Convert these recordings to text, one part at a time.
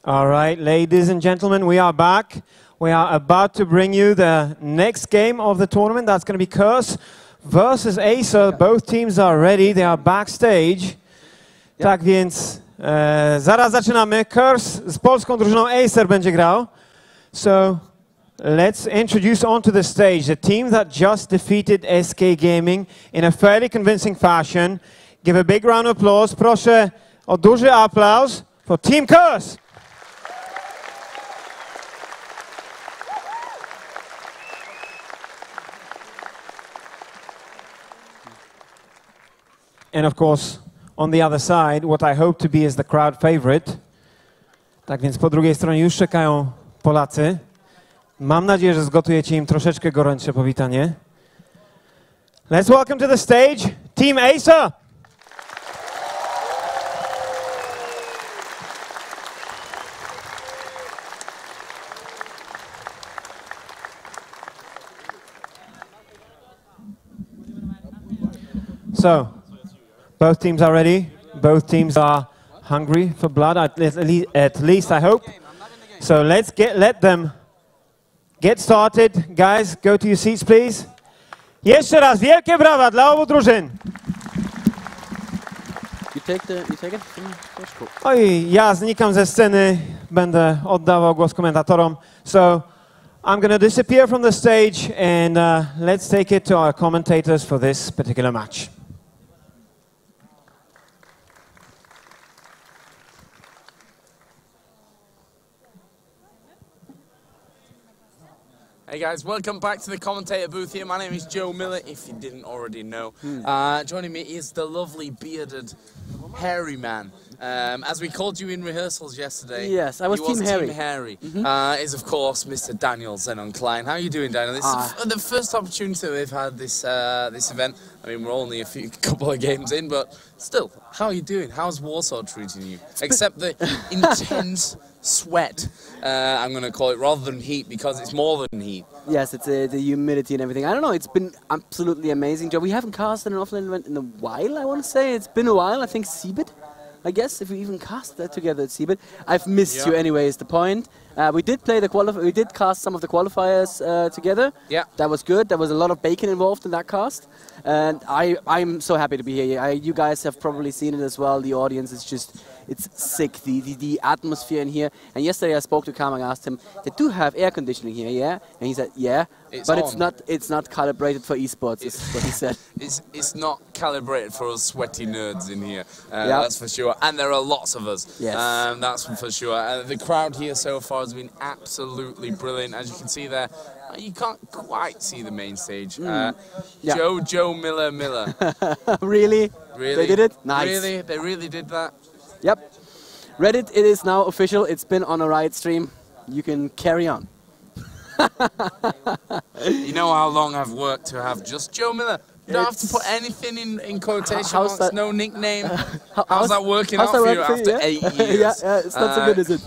All right, ladies and gentlemen, we are back. We are about to bring you the next game of the tournament. That's going to be Crs versus Acer. Both teams are ready. They are backstage. Tak więc zaraz zaczynamy. Crs z polską drużyną Acer będzie grał. So let's introduce onto the stage the team that just defeated SK Gaming in a fairly convincing fashion. Give a big round of applause. Proszę o duży aplauz for Team Crs. And of course, on the other side, what I hope to be is the crowd favorite. Tak więc po drugiej stronie już czekają Polacy. Mam nadzieję, że zgotujecie im troszeczkę gorące powitanie. Let's welcome to the stage Team Acer. So, both teams are ready. Both teams are hungry for blood, at least I hope. So let them get started. Guys, go to your seats, please. Jeszcze raz wielkie brawa dla obu drużyn. You take it? Oj, ja znikam ze sceny. Będę oddawał głos komentatorom. So, I'm going to disappear from the stage and let's take it to our commentators for this particular match. Hey guys, welcome back to the commentator booth here. My name is Joe Miller, if you didn't already know. Joining me is the lovely, bearded, hairy man. As we called you in rehearsals yesterday, yes, I was Team Harry. Team Harry. Is of course Mr. Daniel Zenon-Klein. How are you doing, Daniel? This is the first opportunity we've had this this event. I mean, we're only a couple of games in, but still, how are you doing? How's Warsaw treating you? Except the intense sweat, I'm going to call it, rather than heat, because it's more than heat. Yes, it's the humidity and everything. I don't know, it's been absolutely amazing, Joe. We haven't cast an offline event in a while, I want to say. It's been a while, I think Seabit, I guess, if we even cast that together at Seabit. I've missed you anyway, is the point. We did play we did cast some of the qualifiers together. Yeah. That was good. There was a lot of bacon involved in that cast. And I'm so happy to be here. You guys have probably seen it as well. The audience is just, it's sick, the atmosphere in here. And yesterday I spoke to Kam and asked him, they do have air conditioning here, yeah? And he said, yeah, but it's not calibrated for esports, is what he said. It's not calibrated for us sweaty nerds in here, that's for sure. And there are lots of us, yes. That's for sure. The crowd here so far has been absolutely brilliant. As you can see there, you can't quite see the main stage. Joe Miller. Really? They did it? Nice. Really? They really did that? Yep. Reddit, it is now official. It's been on a Riot stream. You can carry on. You know how long I've worked to have just Joe Miller? You don't have to put anything in quotation marks, no nickname. How's that working out for you after 8 years? Yeah, it's not so good, is it?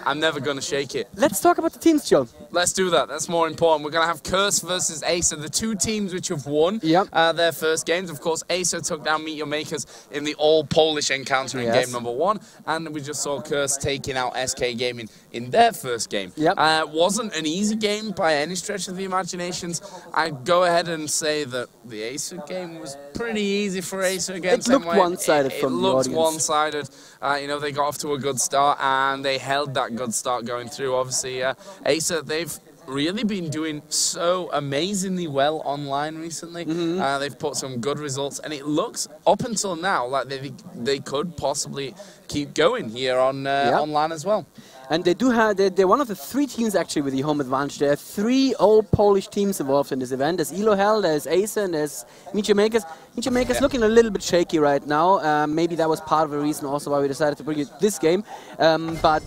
I'm never going to shake it. Let's talk about the teams, Joe. Let's do that. That's more important. We're going to have Crs versus Acer, the two teams which have won their first games. Of course, Acer took down Meet Your Makers in the all-Polish encounter in game number 1. And we just saw Crs taking out SK Gaming in their first game. Wasn't an easy game by any stretch of the imaginations. I'd go ahead and say that the Acer game was pretty easy for Acer against them. It looked one-sided from the audience. It looked one-sided. You know, they got off to a good start and they held that good start going through. Obviously, Acer, they've really been doing so amazingly well online recently. They've put some good results, and it looks up until now like they could possibly keep going here on online as well. And they do have, they're one of the 3 teams actually with the home advantage. There are 3 old Polish teams involved in this event. There's Hell, there's Acer, and there's Meet Your Makers. Meet Your Makers looking a little bit shaky right now. Maybe that was part of the reason also why we decided to bring you this game. But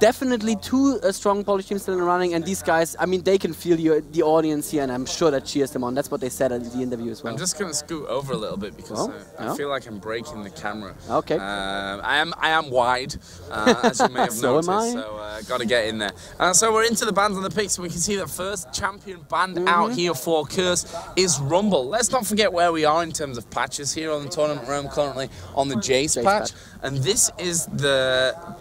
definitely two strong Polish teams still in the running, and these guys, I mean, they can feel the audience here, and I'm sure that cheers them on. That's what they said in the interview as well. I'm just going to scoot over a little bit because I feel like I'm breaking the camera. Okay. I am wide, as you may have So noticed, am I. so got to get in there. So we're into the bands on the picks, and we can see the first champion band out here for Curse is Rumble. Let's not forget where we are in terms of patches here on the tournament realm, currently on the Jace patch. And this is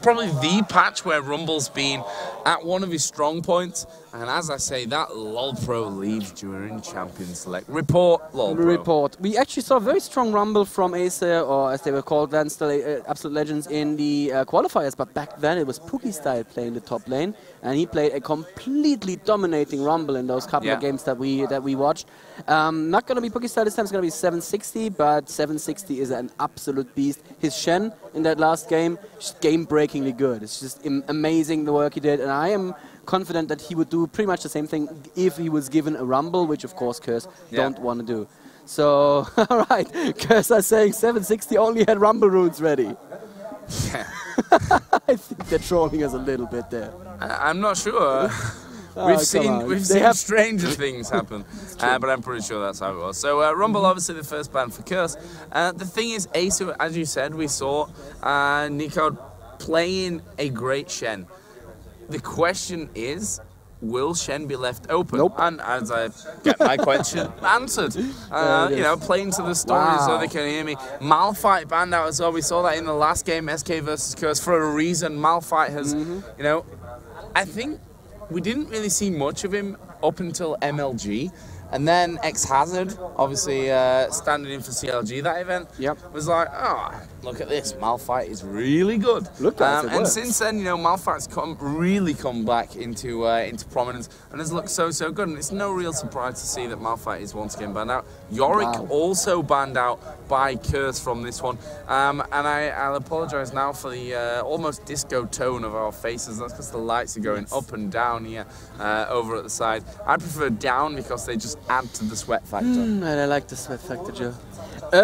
probably the patch where Rumble's been at one of his strong points. And as I say, that LoL Pro leaves during Champion Select. Report, LoL Pro. Report. We actually saw a very strong Rumble from Acer, or as they were called then, still Absolute Legends in the qualifiers. But back then it was Pookie Style playing the top lane. And he played a completely dominating Rumble in those couple of games that we watched. Not going to be Pookie Style this time, it's going to be 760, but 760 is an absolute beast. His Shen in that last game, just game-breakingly good. It's just amazing the work he did, and I am confident that he would do pretty much the same thing if he was given a Rumble, which of course Curse don't want to do. So, alright, Curse are saying 760 only had Rumble runes ready. Yeah. I think they're trolling us a little bit there. I'm not sure. We've seen stranger things happen, but I'm pretty sure that's how it was. So Rumble, obviously the first ban for Curse. The thing is, Acer, as you said, we saw Nico playing a great Shen. The question is, will Shen be left open? Nope. And as I get my question answered, you know, playing to the story so they can hear me. Malphite banned out as well. We saw that in the last game, SK versus Curse, for a reason. Malphite has, you know, I think we didn't really see much of him up until MLG. And then X-Hazard, obviously standing in for CLG that event, was like, oh, look at this, Malphite is really good. Look at it and since then, you know, Malphite's really come back into prominence and has looked so good. And it's no real surprise to see that Malphite is once again banned out. Yorick also banned out by Curse from this one. And I'll apologise now for the almost disco tone of our faces. That's because the lights are going up and down here over at the side. I prefer down because they just add to the sweat factor. And I like the sweat factor, Joe.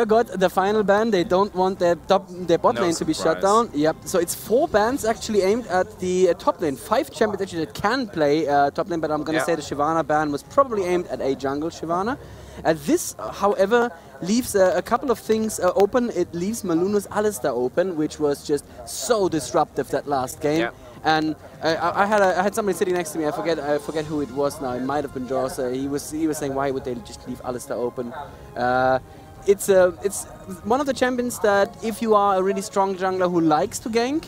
Got the final ban. They don't want their bot lane to be shut down. Yep. So it's 4 bans actually aimed at the top lane. 5 champions actually that can play top lane, but I'm going to say the Shyvana ban was probably aimed at a jungle Shyvana. This, however, leaves a couple of things open. It leaves Maluno's Alistar open, which was just so disruptive that last game. And I had somebody sitting next to me. I forget who it was now. It might have been Jaws. He was saying, why would they just leave Alistar open? It's one of the champions that if you are a really strong jungler who likes to gank,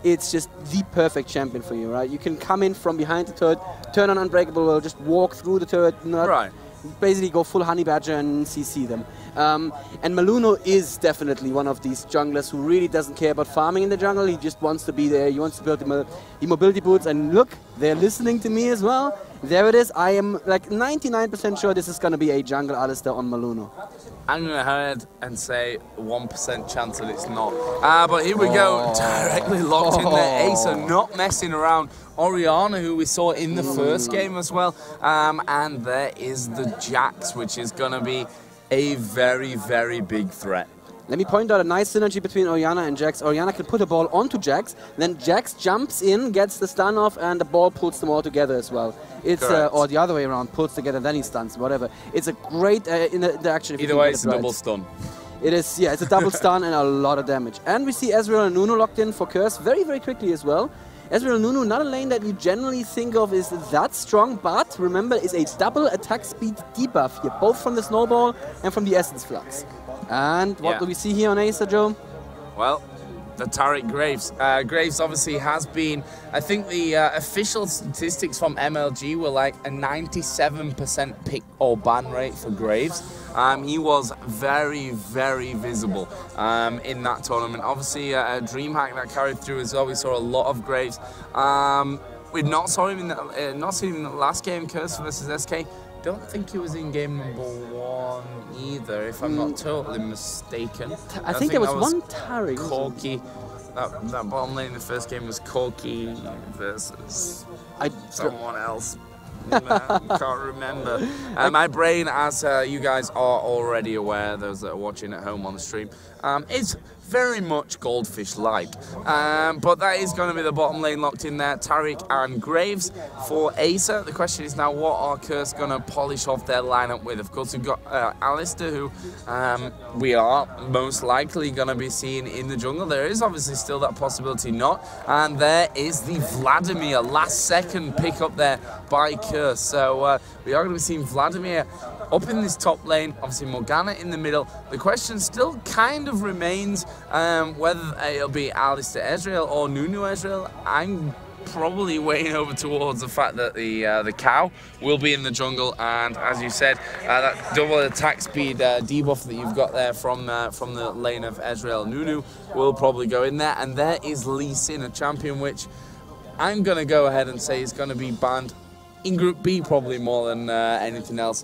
it's just the perfect champion for you, right? You can come in from behind the turret, turn on Unbreakable Will, just walk through the turret, basically go full Honey Badger and CC them. And Maluno is definitely one of these junglers who really doesn't care about farming in the jungle. He just wants to be there. He wants to build the mobility boots. And look, they're listening to me as well. There it is. I am like 99% sure this is going to be a jungle Alistar on Maluno. I'm going to head and say 1% chance that it's not. But here we go, directly locked in there. Acer not messing around. Orianna, who we saw in the first game as well. And there is the Jax, which is going to be a very big threat. Let me point out a nice synergy between Orianna and Jax. Orianna can put a ball onto Jax, then Jax jumps in, gets the stun off, and the ball pulls them all together as well. It's or the other way around, pulls together, then he stuns, whatever. It's a great interaction. Either way, it's a double stun. It is, yeah, it's a double stun and a lot of damage. And we see Ezreal and Nunu locked in for Curse very quickly as well. Ezreal and Nunu, not a lane that you generally think of is that strong, but remember, is a double attack speed debuff here, both from the Snowball and from the Essence Flux. And what do we see here on Acer, Joe? Well, the Taric Graves. Graves obviously has been, I think the official statistics from MLG were like a 97% pick or ban rate for Graves. He was very visible in that tournament. Obviously, a DreamHack that carried through as well. We saw a lot of Graves. We've not seen him in the last game, Curse versus SK. Don't think he was in game number 1 either, if I'm not totally mistaken. I think there was one Taric. Corki. That bottom lane in the first game was Corki versus someone else. Can't remember. My brain, as you guys are already aware, those that are watching at home on the stream, is very much Goldfish-like. But that is going to be the bottom lane locked in there. Taric and Graves for Acer. The question is now, what are Curse going to polish off their lineup with? Of course, we've got Alistair, who we are most likely going to be seeing in the jungle. There is obviously still that possibility not. And there is the Vladimir last second pick up there by Curse. So we are going to be seeing Vladimir up in this top lane, obviously Morgana in the middle. The question still kind of remains whether it'll be Alistair Ezreal or Nunu Ezreal. I'm probably weighing over towards the fact that the cow will be in the jungle, and as you said, that double attack speed debuff that you've got there from the lane of Ezreal Nunu will probably go in there. And there is Lee Sin, a champion which I'm going to go ahead and say is going to be banned in Group B probably more than anything else.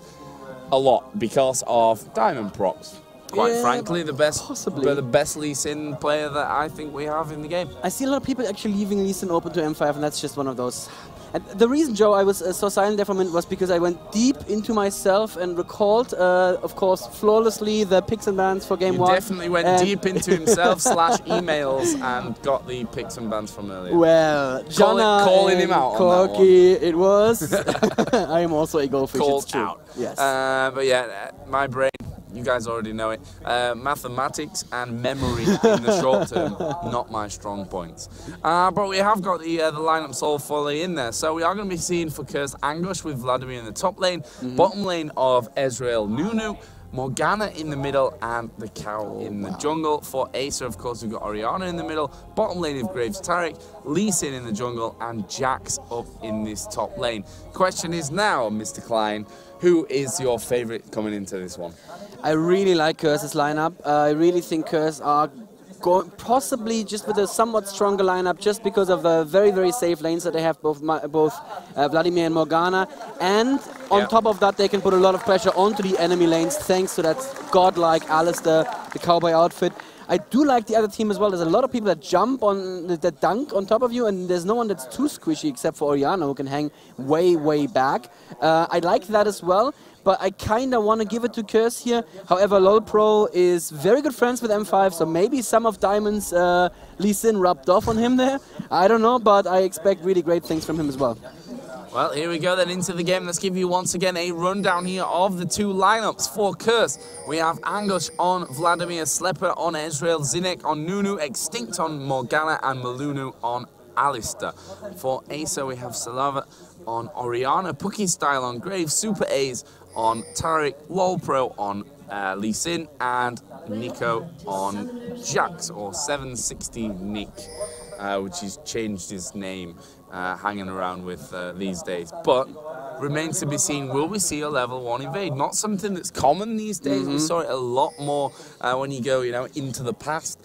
A lot because of diamond procs. Quite frankly, the best Lee Sin player that I think we have in the game. I see a lot of people actually leaving Lee Sin open to M5, and that's just one of those. And the reason, Joe, I was so silent there for a minute was because I went deep into myself and recalled, of course, flawlessly the picks and bans for game 1. He definitely went deep into himself /emails and got the picks and bans from earlier. Well, calling him out Corky, it was. I am also a goldfish. Called out. Yes. But yeah, my brain. You guys already know it. Mathematics and memory in the short term, not my strong points. But we have got the lineups all fully in there. So we are going to be seeing for Curse Anguish with Vladimir in the top lane, bottom lane of Ezreal Nunu, Morgana in the middle, and the cow in the jungle. For Acer, of course, we've got Orianna in the middle, bottom lane of Graves Taric, Lee Sin in the jungle, and Jax up in this top lane. Question is now, Mr. Klein, who is your favourite coming into this one? I really like Curse's lineup. I really think Curse are possibly just with a somewhat stronger lineup just because of the very, very safe lanes that they have, both Vladimir and Morgana. And on top of that, they can put a lot of pressure onto the enemy lanes thanks to that godlike Alistair, the cowboy outfit. I do like the other team as well. There's a lot of people that jump on, that dunk on top of you, and there's no one that's too squishy except for Orianna, who can hang way, way back. I like that as well, but I kind of want to give it to Curse here. However, LoL Pro is very good friends with M5, so maybe some of Diamond's Lee Sin rubbed off on him there. I don't know, but I expect really great things from him as well. Well, here we go then into the game. Let's give you once again a rundown here of the two lineups for Curse. We have Anguish on Vladimir, Slepper on Ezreal, Zinnek on Nunu, Extinct on Morgana, and Malunu on Alistair. For Acer, we have Salava on Orianna, Pookie Style on Graves, Super A's on Taric, LoL Pro on Lee Sin, and Nico on Jax, or 760 Nick, which he's changed his name. Hanging around with these days, but remains to be seen, will we see a level 1 invade? Not something that's common these days. We saw it a lot more when you go, into the past.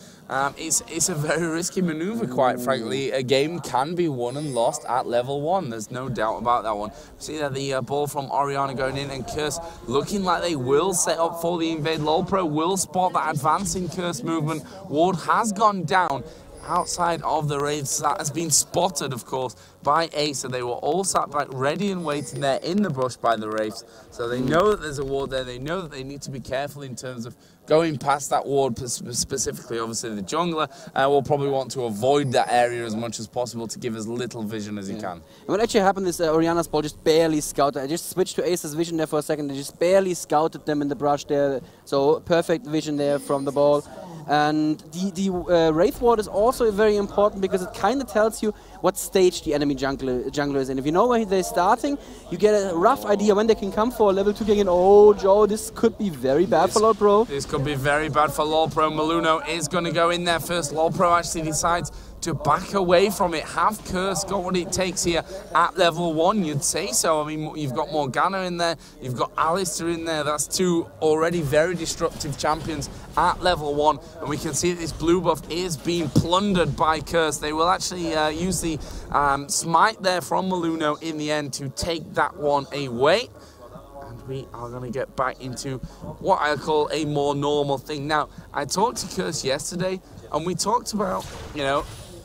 It's a very risky maneuver, quite frankly. A game can be won and lost at level 1. There's no doubt about that one. See that the ball from Orianna going in, and Curse looking like they will set up for the invade. LoL Pro will spot that advancing Curse movement. Ward has gone down outside of the Wraiths. That has been spotted, of course, by Acer. They were all sat back ready and waiting there in the brush by the Wraiths. So they know that there's a ward there. They know that they need to be careful in terms of going past that ward, specifically, obviously, the jungler. Will probably want to avoid that area as much as possible to give as little vision as he can. And what actually happened is Orianna's ball just barely scouted. I just switched to Acer's vision there for a second. They just barely scouted them in the brush there. So perfect vision there from the ball. And the Wraith Ward is also very important because it kind of tells you what stage the enemy jungler is in. If you know where they're starting, you get a rough idea when they can come for a level 2 king. And oh, Joe, this could be very bad for LoL Pro. This could be very bad for LoL Pro. Maluno is going to go in there first. LoL Pro actually decides to back away from it. Have Curse got what it takes here at level 1? You'd say so. I mean, you've got Morgana in there, you've got Alistair in there. That's two already very destructive champions at level 1, and we can see that this blue buff is being plundered by Curse. They will actually use the smite there from Maluno in the end to take that one away. We are going to get back into what I call a more normal thing. Now, I talked to Curse yesterday, and we talked about,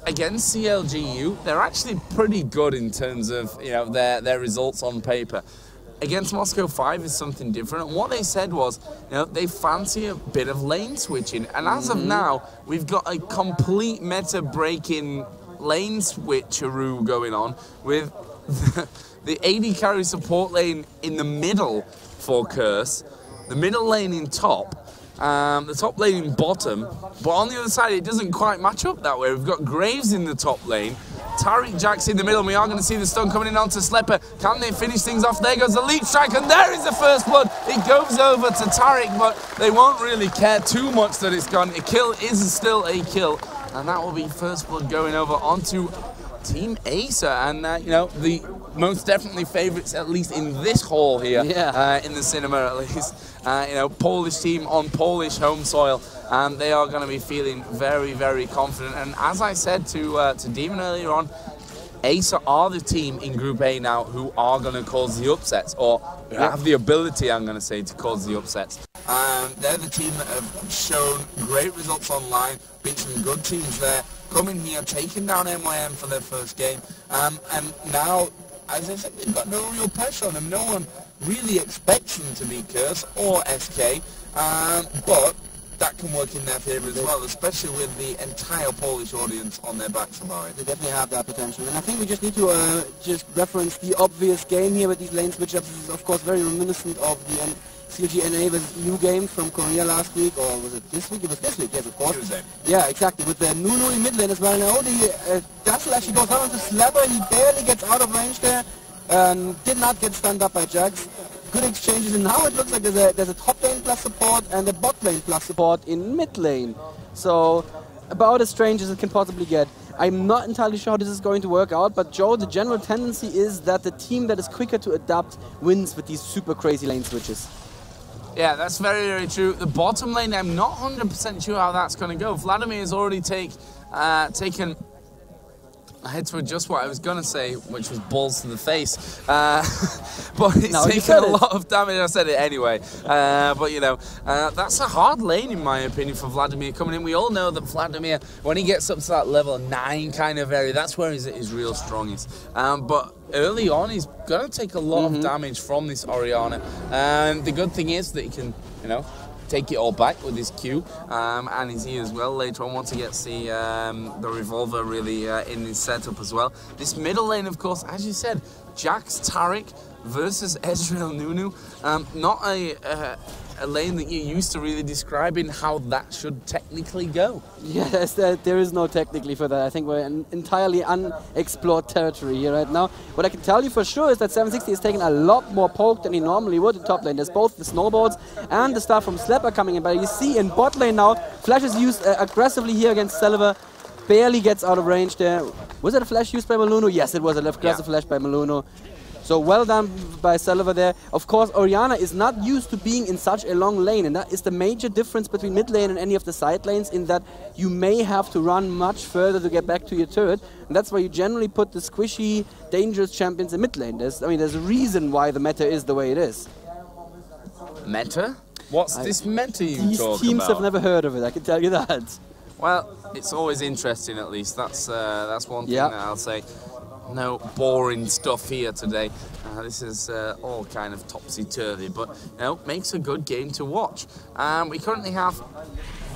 against CLGU, they're actually pretty good in terms of, their results on paper. against Moscow 5 is something different. And what they said was, you know, they fancy a bit of lane switching. And as of now, we've got a complete meta-breaking lane switcheroo going on with the AD carry support lane in the middle for Curse, the middle lane in top, the top lane in bottom, but on the other side it doesn't quite match up that way. We've got Graves in the top lane, Tariq Jax in the middle, and we are going to see the stun coming in onto Slepper. Can they finish things off? There goes the leap strike, and there is the first blood. It goes over to Tariq, but they won't really care too much that it's gone. A kill is still a kill, and that will be first blood going over onto Team Acer, and you know, the most definitely favourites, at least in this hall here, in the cinema at least. You know, Polish team on Polish home soil, and they are going to be feeling very, very confident. And as I said to Demon earlier on, Acer are the team in Group A now who are going to cause the upsets, or have the ability, I'm going to say, to cause the upsets. They're the team that have shown great results online, beat some good teams there, coming here, taking down MYM for their first game, and now, as I said, they've got no real pressure on them. No one really expects them to beat Curse or SK, but that can work in their favour as well, especially with the entire Polish audience on their backs about it. They definitely have that potential, and I think we just need to just reference the obvious game here with these lane switch-ups. This is of course very reminiscent of the CRG.eu versus EU game from Korea last week, or was it this week? It was this week, yes, of course. Tuesday. Yeah, exactly, with the Nunu in mid lane as well. Now the Dazzle actually goes out onto Slabber, he barely gets out of range there, did not get stunned up by Jax. Good exchanges, and now it looks like there's a top lane plus support and a bot lane plus support in mid lane. So, about as strange as it can possibly get. I'm not entirely sure how this is going to work out, but Joe, the general tendency is that the team that is quicker to adapt wins with these super crazy lane switches. Yeah, that's very, very true. The bottom lane, I'm not 100% sure how that's going to go. Vladimir has already taken... I had to adjust what I was going to say, which was balls to the face. But he's taken a lot of damage. I said it anyway. But, you know, that's a hard lane, in my opinion, for Vladimir coming in. We all know that Vladimir, when he gets up to that level 9 kind of area, that's where he's at his real strongest. But early on, he's going to take a lot of damage from this Orianna. And the good thing is that he can, you know, take it all back with his Q, and he's here as well later on once he gets the revolver really in his setup as well. This middle lane, of course, as you said, Jax Tariq versus Ezreal Nunu. Not a lane that you're used to really describing how that should technically go. Yes, there is no technically for that. I think we're in entirely unexplored territory here right now. What I can tell you for sure is that 760 is taking a lot more poke than he normally would in top lane. There's both the snowballs and the stuff from Slepper coming in, but you see in bot lane now, Flash is used aggressively here against Selva. Barely gets out of range there. Was it a flash used by Maluno? Yes, it was a aggressive flash by Maluno. So well done by Selva there. Of course, Orianna is not used to being in such a long lane, and that is the major difference between mid lane and any of the side lanes, in that you may have to run much further to get back to your turret, and that's why you generally put the squishy, dangerous champions in mid lane. There's a reason why the meta is the way it is. Meta? What's this meta you talk about? These teams have never heard of it, I can tell you that. Well, it's always interesting, at least. That's one thing that I'll say. No boring stuff here today. This is all kind of topsy-turvy, but you know, makes a good game to watch. We currently have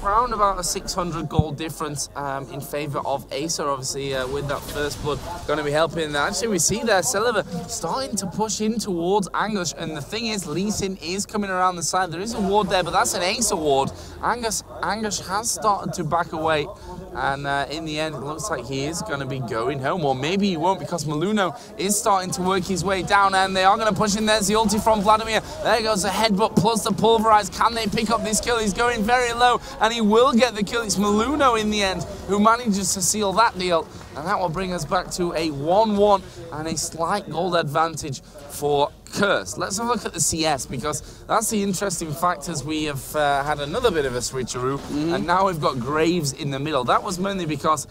around about a 600 gold difference in favour of Acer, obviously, with that first blood going to be helping. Actually, we see there Selva starting to push in towards Angush, and the thing is, Lee Sin is coming around the side. There is a ward there, but that's an Acer ward. Angush has started to back away, and in the end, it looks like he is going to be going home, or maybe he won't, because Maluno is starting to work his way down, and they are going to push in. There's the ulti from Vladimir. There goes the headbutt plus the pulverize. Can they pick up this kill? He's going very low, and he will get the kill. It's Maluno in the end who manages to seal that deal, and that will bring us back to a 1-1 and a slight gold advantage for Curse. Let's have a look at the CS, because that's the interesting fact, as we have had another bit of a switcheroo, and now we've got Graves in the middle. That was mainly because,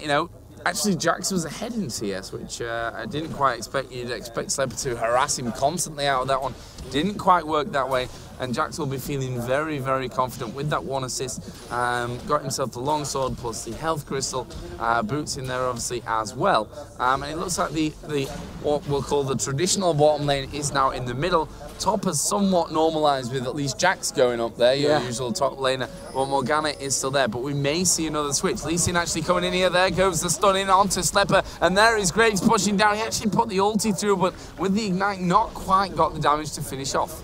you know, actually Jax was ahead in CS, which I didn't quite expect. You'd expect Slepper to harass him constantly out of that one. Didn't quite work that way, and Jax will be feeling very, very confident with that 1 assist. Got himself the longsword plus the health crystal, boots in there obviously as well. And it looks like the what we'll call the traditional bottom lane is now in the middle. Top has somewhat normalised with at least Jax going up there, your usual top laner, but Morgana is still there. But we may see another switch. Lee Sin actually coming in here. There goes the stun in onto Slepper, and there is Graves pushing down. He actually put the ulti through, but with the ignite, not quite got the damage to finish off.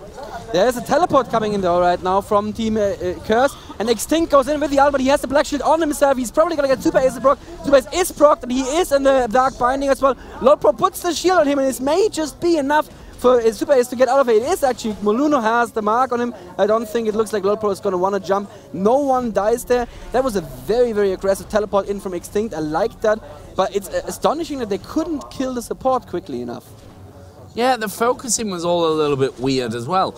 There's a teleport coming in though right now from Team Curse, and Extinct goes in with the ult, but he has the Black Shield on himself. He's probably gonna get Super Ace proc. Super Ace is procced, and he is in the Dark Binding as well. Lord Pro puts the shield on him, and this may just be enough for Super Ace to get out of it. It is actually, Moluno has the mark on him. I don't think it looks like Lord Pro is going to want to jump. No one dies there. That was a very, very aggressive teleport in from Extinct. I like that, but it's astonishing that they couldn't kill the support quickly enough. Yeah, the focusing was all a little bit weird as well.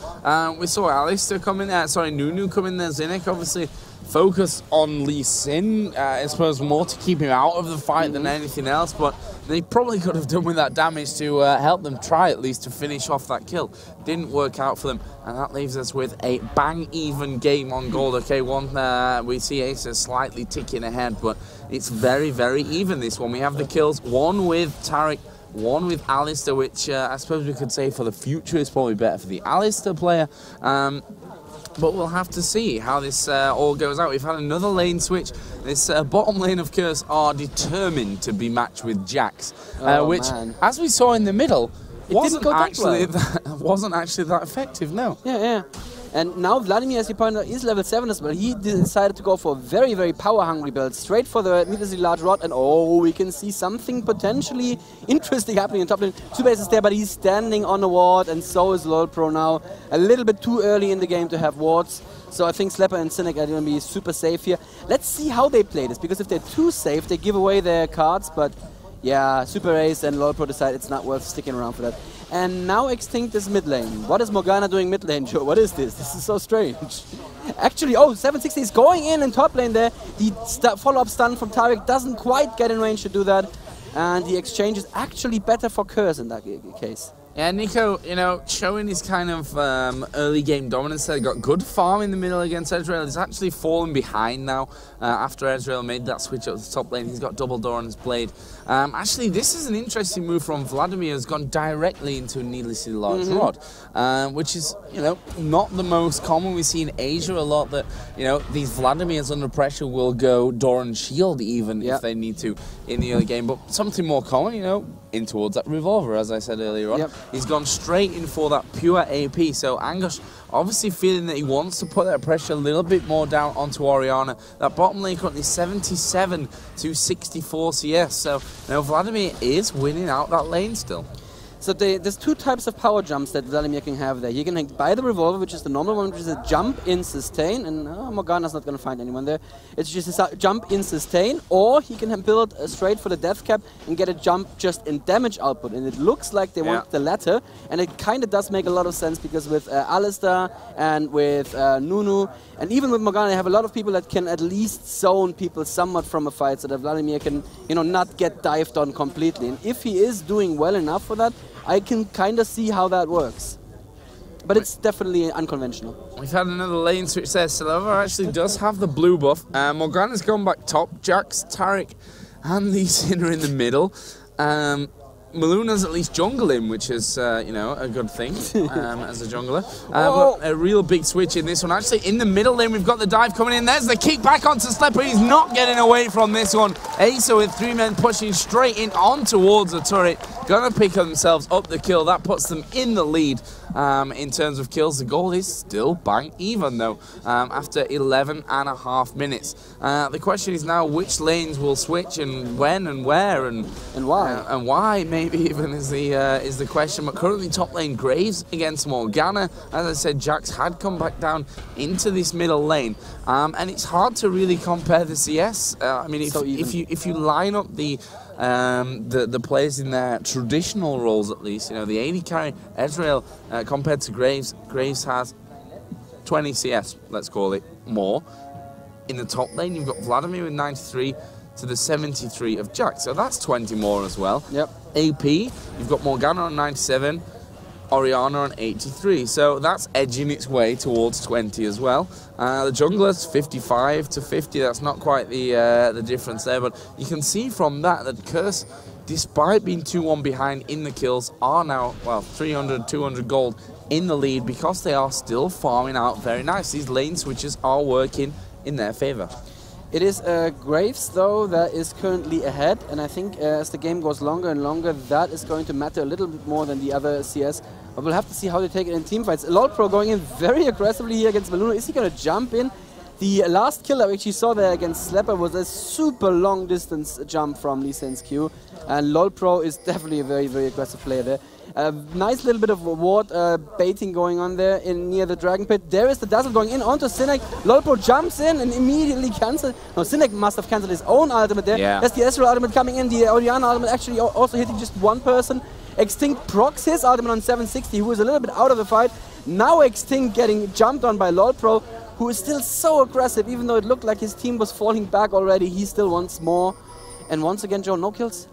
We saw Alistair come in there, sorry, Nunu come in there, Zinnik obviously focus on Lee Sin, I suppose more to keep him out of the fight than anything else, but they probably could have done with that damage to help them try at least to finish off that kill. Didn't work out for them, and that leaves us with a bang-even game on gold. Okay, we see Acer slightly ticking ahead, but it's very, very even, this one. We have the kills, one with Taric, one with Alistair, which I suppose we could say for the future is probably better for the Alistair player. But we'll have to see how this all goes out. We've had another lane switch. This bottom lane of Curse are determined to be matched with Jax, which, as we saw in the middle, wasn't actually that effective. No. Yeah. And now Vladimir, as you pointed out, is level 7 as well. He decided to go for a very, very power-hungry build, straight for the needlessly large rod, and we can see something potentially interesting happening in top lane. Super Ace is there, but he's standing on a ward, and so is LoL Pro now. A little bit too early in the game to have wards, so I think Slepper and Cynic are going to be super safe here. Let's see how they play this, because if they're too safe, they give away their cards, but yeah, Super Ace and LoL Pro decide it's not worth sticking around for that. And now Extinct is mid lane. What is Morgana doing mid lane, Joe? What is this? This is so strange. Actually, 760 is going in top lane there. The follow-up stun from Taric doesn't quite get in range to do that. And the exchange is actually better for Curse in that case. Yeah, Nico, showing his kind of early game dominance there. Got good farm in the middle against Ezreal. He's actually fallen behind now after Ezreal made that switch up to the top lane. He's got double door on his blade. Actually, this is an interesting move from Vladimir. Has gone directly into a needlessly large rod, which is, not the most common. We see in Asia a lot that, these Vladimirs under pressure will go door and shield even if they need to in the early game. But something more common, in towards that revolver, as I said earlier on. He's gone straight in for that pure AP. So Angosh obviously feeling that he wants to put that pressure a little bit more down onto Orianna. That bottom lane currently 77 to 64 CS. So now Vladimir is winning out that lane still. So there's two types of power jumps that Vladimir can have there. He can buy the revolver, which is the normal one, which is a jump in sustain, and Morgana's not going to find anyone there. It's just a jump in sustain, or he can build straight for the death cap and get a jump just in damage output. And it looks like they want the latter, and it kind of does make a lot of sense because with Alistair and with Nunu, and even with Morgana, they have a lot of people that can at least zone people somewhat from a fight, so that Vladimir can, not get dived on completely. And if he is doing well enough for that, I can kind of see how that works. But it's definitely unconventional. We've had another lane switch there. Silver actually does have the blue buff. Morgana's gone back top. Jax, Taric, and Lee Sin are in the middle. Maluna's at least jungling, which is, a good thing as a jungler. But a real big switch in this one. Actually, in the middle lane, we've got the dive coming in. There's the kick back onto Slepper. He's not getting away from this one. Acer with 3 men pushing straight in on towards the turret. Gonna pick themselves up the kill. That puts them in the lead in terms of kills. The goal is still bang even, though, after 11.5 minutes. The question is now which lanes will switch and when and where and why. And why, maybe even is the question. But currently top lane Graves against Morgana. As I said, Jax had come back down into this middle lane, and it's hard to really compare the CS. I mean, if you line up the players in their traditional roles, at least, the AD carry Ezreal compared to Graves. Graves has 20 CS, let's call it, more. In the top lane, you've got Vladimir with 93 to the 73 of Jax, so that's 20 more as well. Yep. AP, you've got Morgana on 97. Orianna on 83, so that's edging its way towards 20 as well. The jungler's 55 to 50, that's not quite the difference there, but you can see from that Curse, despite being 2-1 behind in the kills, are now, well, 300, 200 gold in the lead because they are still farming out very nice. These lane switches are working in their favor. It is Graves, though, that is currently ahead, and I think as the game goes longer and longer, that is going to matter a little bit more than the other CS. But we'll have to see how they take it in teamfights. LoL Pro going in very aggressively here against Maluna. Is he going to jump in? The last kill I actually saw there against Slepper was a super long distance jump from Lee Sin's Q, and LoL Pro is definitely a very, very aggressive player there. Nice little bit of ward baiting going on there near the Dragon Pit. There is the dazzle going in onto Cynic. LoL Pro jumps in and immediately cancels. No, Cynic must have cancelled his own ultimate there. Yeah. There's the Acer ultimate coming in. The Orianna ultimate actually also hitting just one person. Extinct procs his ultimate on 760, who is a little bit out of the fight. Now Extinct getting jumped on by LoL Pro, who is still so aggressive. Even though it looked like his team was falling back already, he still wants more. And once again, Joe, no kills.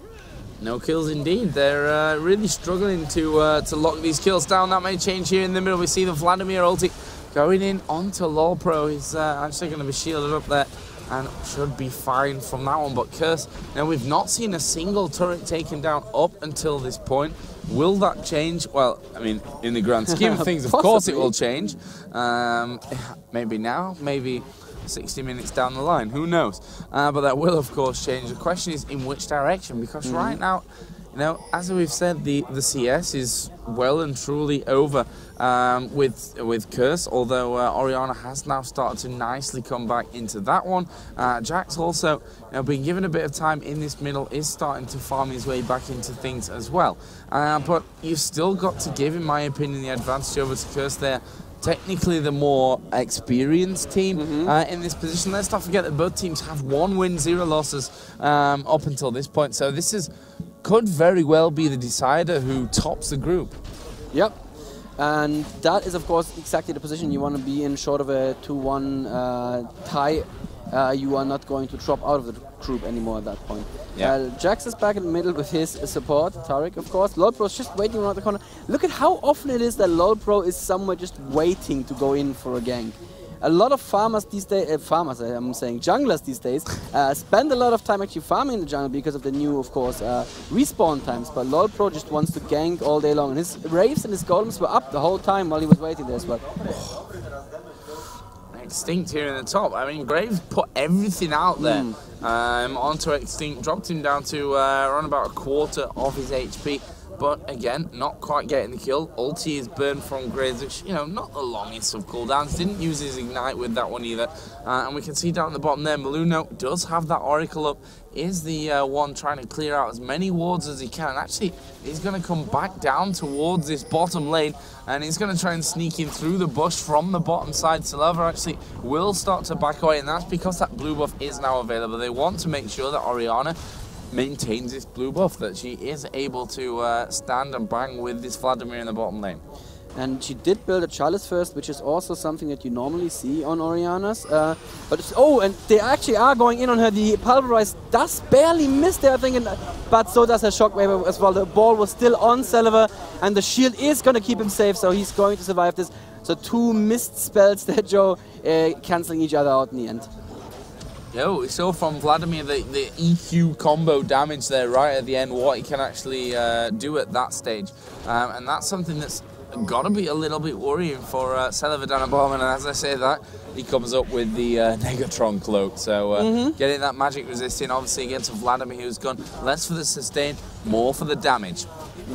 No kills indeed. They're really struggling to lock these kills down. That may change here in the middle. We see the Vladimir ulti going in onto LoL Pro. He's actually going to be shielded up there and should be fine from that one. But Curse, now we've not seen a single turret taken down up until this point. Will that change? Well, I mean, in the grand scheme of things, of course it will change. Maybe now, maybe 60 minutes down the line, who knows? But that will, of course, change. The question is in which direction, because right now, you know, as we've said, the CS is well and truly over with Curse, although Orianna has now started to nicely come back into that one. Jax also, you know, being given a bit of time in this middle, is starting to farm his way back into things as well. But you've still got to give, in my opinion, the advantage over to Curse there. Technically the more experienced team in this position. Let's not forget that both teams have 1 win, 0 losses up until this point. So this could very well be the decider who tops the group. Yep. And that is, of course, exactly the position you want to be in, short of a 2-1 tie. You are not going to drop out of the group anymore at that point. Yeah. Jax is back in the middle with his support, Taric, of course. LoL Pro is just waiting around the corner. Look at how often it is that LoL Pro is somewhere just waiting to go in for a gank. A lot of farmers these days, junglers these days, spend a lot of time actually farming the jungle because of the new, of course, respawn times. But LoL Pro just wants to gank all day long. And his Wraiths and his Golems were up the whole time while he was waiting there as well. Extinct here in the top. I mean, Graves put everything out there onto Extinct, dropped him down to around about a quarter of his HP. But again, not quite getting the kill. Ulti is burned from Graves, which, you know, not the longest of cooldowns. Didn't use his Ignite with that one either. And we can see down at the bottom there, Maluna does have that Oracle up. Is the one trying to clear out as many wards as he can. Actually, he's going to come back down towards this bottom lane, and he's going to try and sneak in through the bush from the bottom side. Silova actually will start to back away, and that's because that blue buff is now available. They want to make sure that Orianna maintains this blue buff, that she is able to stand and bang with this Vladimir in the bottom lane. And she did build a Chalice first, which is also something that you normally see on Orianna's. And they actually are going in on her. The Pulverize does barely miss there, I think, but so does her Shockwave as well. The ball was still on Silova, and the shield is going to keep him safe, so he's going to survive this. So 2 missed spells there, Joe, cancelling each other out in the end. Yo, we saw from Vladimir the EQ combo damage there right at the end, what he can actually do at that stage. And that's something that's got to be a little bit worrying for Silova down at bottom. And as I say that, he comes up with the Negatron cloak. So getting that magic resisting, obviously against Vladimir, who's gone less for the sustain, more for the damage.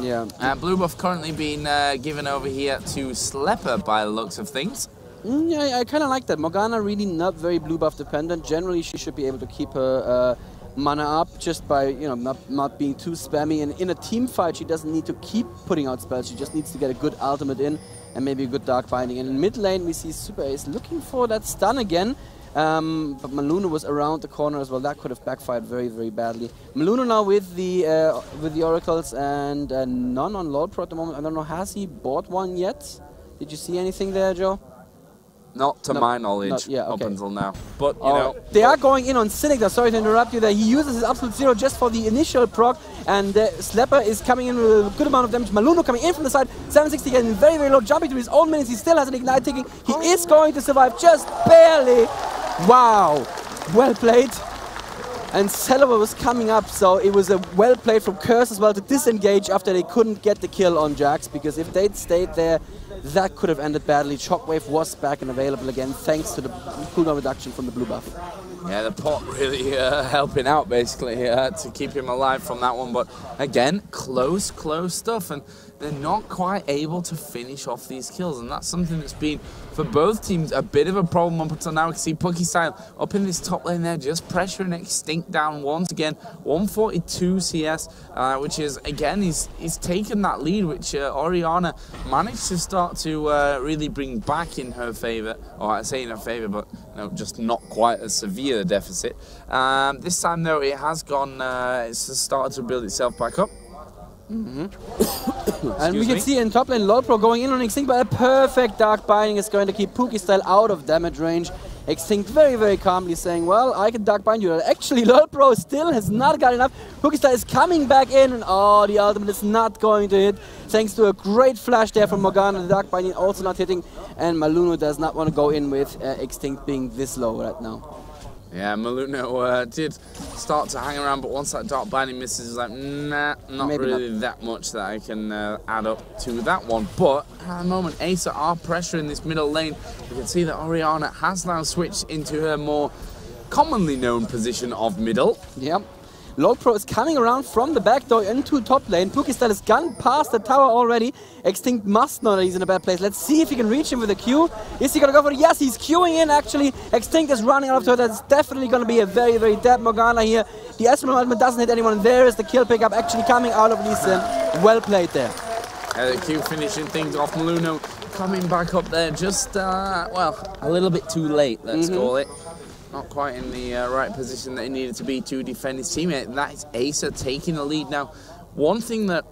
Yeah. Blue buff currently being given over here to Slepper by the looks of things. Yeah, I kind of like that. Morgana really not very blue buff dependent. Generally, she should be able to keep her mana up just by, you know, not being too spammy. And in a team fight, she doesn't need to keep putting out spells. She just needs to get a good ultimate in and maybe a good dark binding. And in mid lane, we see Super Ace looking for that stun again. But Maluna was around the corner as well. That could have backfired very, very badly. Maluna now with the Oracles and none on LoL Pro at the moment. I don't know, has he bought one yet? Did you see anything there, Joe? Not to my knowledge, up until now. But, you know... They are going in on Cynic, sorry to interrupt you there. He uses his absolute zero just for the initial proc, and Slapper is coming in with a good amount of damage. Maluno coming in from the side, 760 getting very, very low, jumping to his own minutes. He still has an Ignite ticking. He is going to survive, just barely. Wow, well played. And Celeber was coming up, so it was a well played from Curse as well to disengage after they couldn't get the kill on Jax, because if they'd stayed there, that could have ended badly. Shockwave was back and available again, thanks to the cooldown reduction from the blue buff. Yeah, the pot really helping out, basically, to keep him alive from that one. But again, close stuff, and they're not quite able to finish off these kills. And that's something that's been, for both teams, a bit of a problem up until now. We can see Pokestyle up in this top lane there, just pressuring Extinct down once again. 142 CS, which is, again, he's taken that lead, which Orianna managed to start to really bring back in her favour. Or I say in her favour, but you know, just not quite as severe a deficit. This time, though, it has gone, it's started to build itself back up. And we can see in top lane LoLpro going in on Extinct, but a perfect Dark Binding is going to keep Pokestyle out of damage range. Extinct very, very calmly saying, well, I can Dark Bind you. Actually, LoLpro still has not got enough. Pokestyle is coming back in, and oh, the ultimate is not going to hit. Thanks to a great flash there from Morgana, the Dark Binding also not hitting, and Maluno does not want to go in with Extinct being this low right now. Yeah, Maluno did start to hang around, but once that Dark Binding misses, he's like, nah, not really that much that I can add up to that one. But at the moment, Acer are pressuring this middle lane. You can see that Orianna has now switched into her more commonly known position of middle. Yep. LoLpro is coming around from the back door into top lane. Pokestyle has gone past the tower already. Extinct must know that he's in a bad place. Let's see if he can reach him with a Q. Is he going to go for it? Yes, he's queuing in actually. Extinct is running out of her. That's definitely going to be a very, very dead Morgana here. The Esmeralda ultimate doesn't hit anyone. There is the kill pickup actually coming out of Lee Sin. Well played there. The Q finishing things off. Maluno coming back up there just, well, a little bit too late, let's call it. Not quite in the right position that he needed to be to defend his teammate. That is Acer taking the lead now. One thing that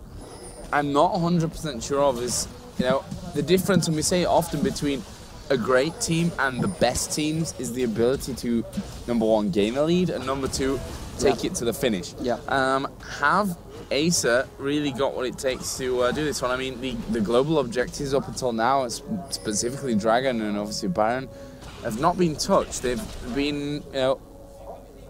I'm not 100% sure of is, you know, the difference, and we say it often, between a great team and the best teams is the ability to, number one, gain a lead, and number two, take it to the finish. Have Acer really got what it takes to do this one? I mean, the global objectives up until now, specifically Dragon and obviously Baron, have not been touched. They've been, you know,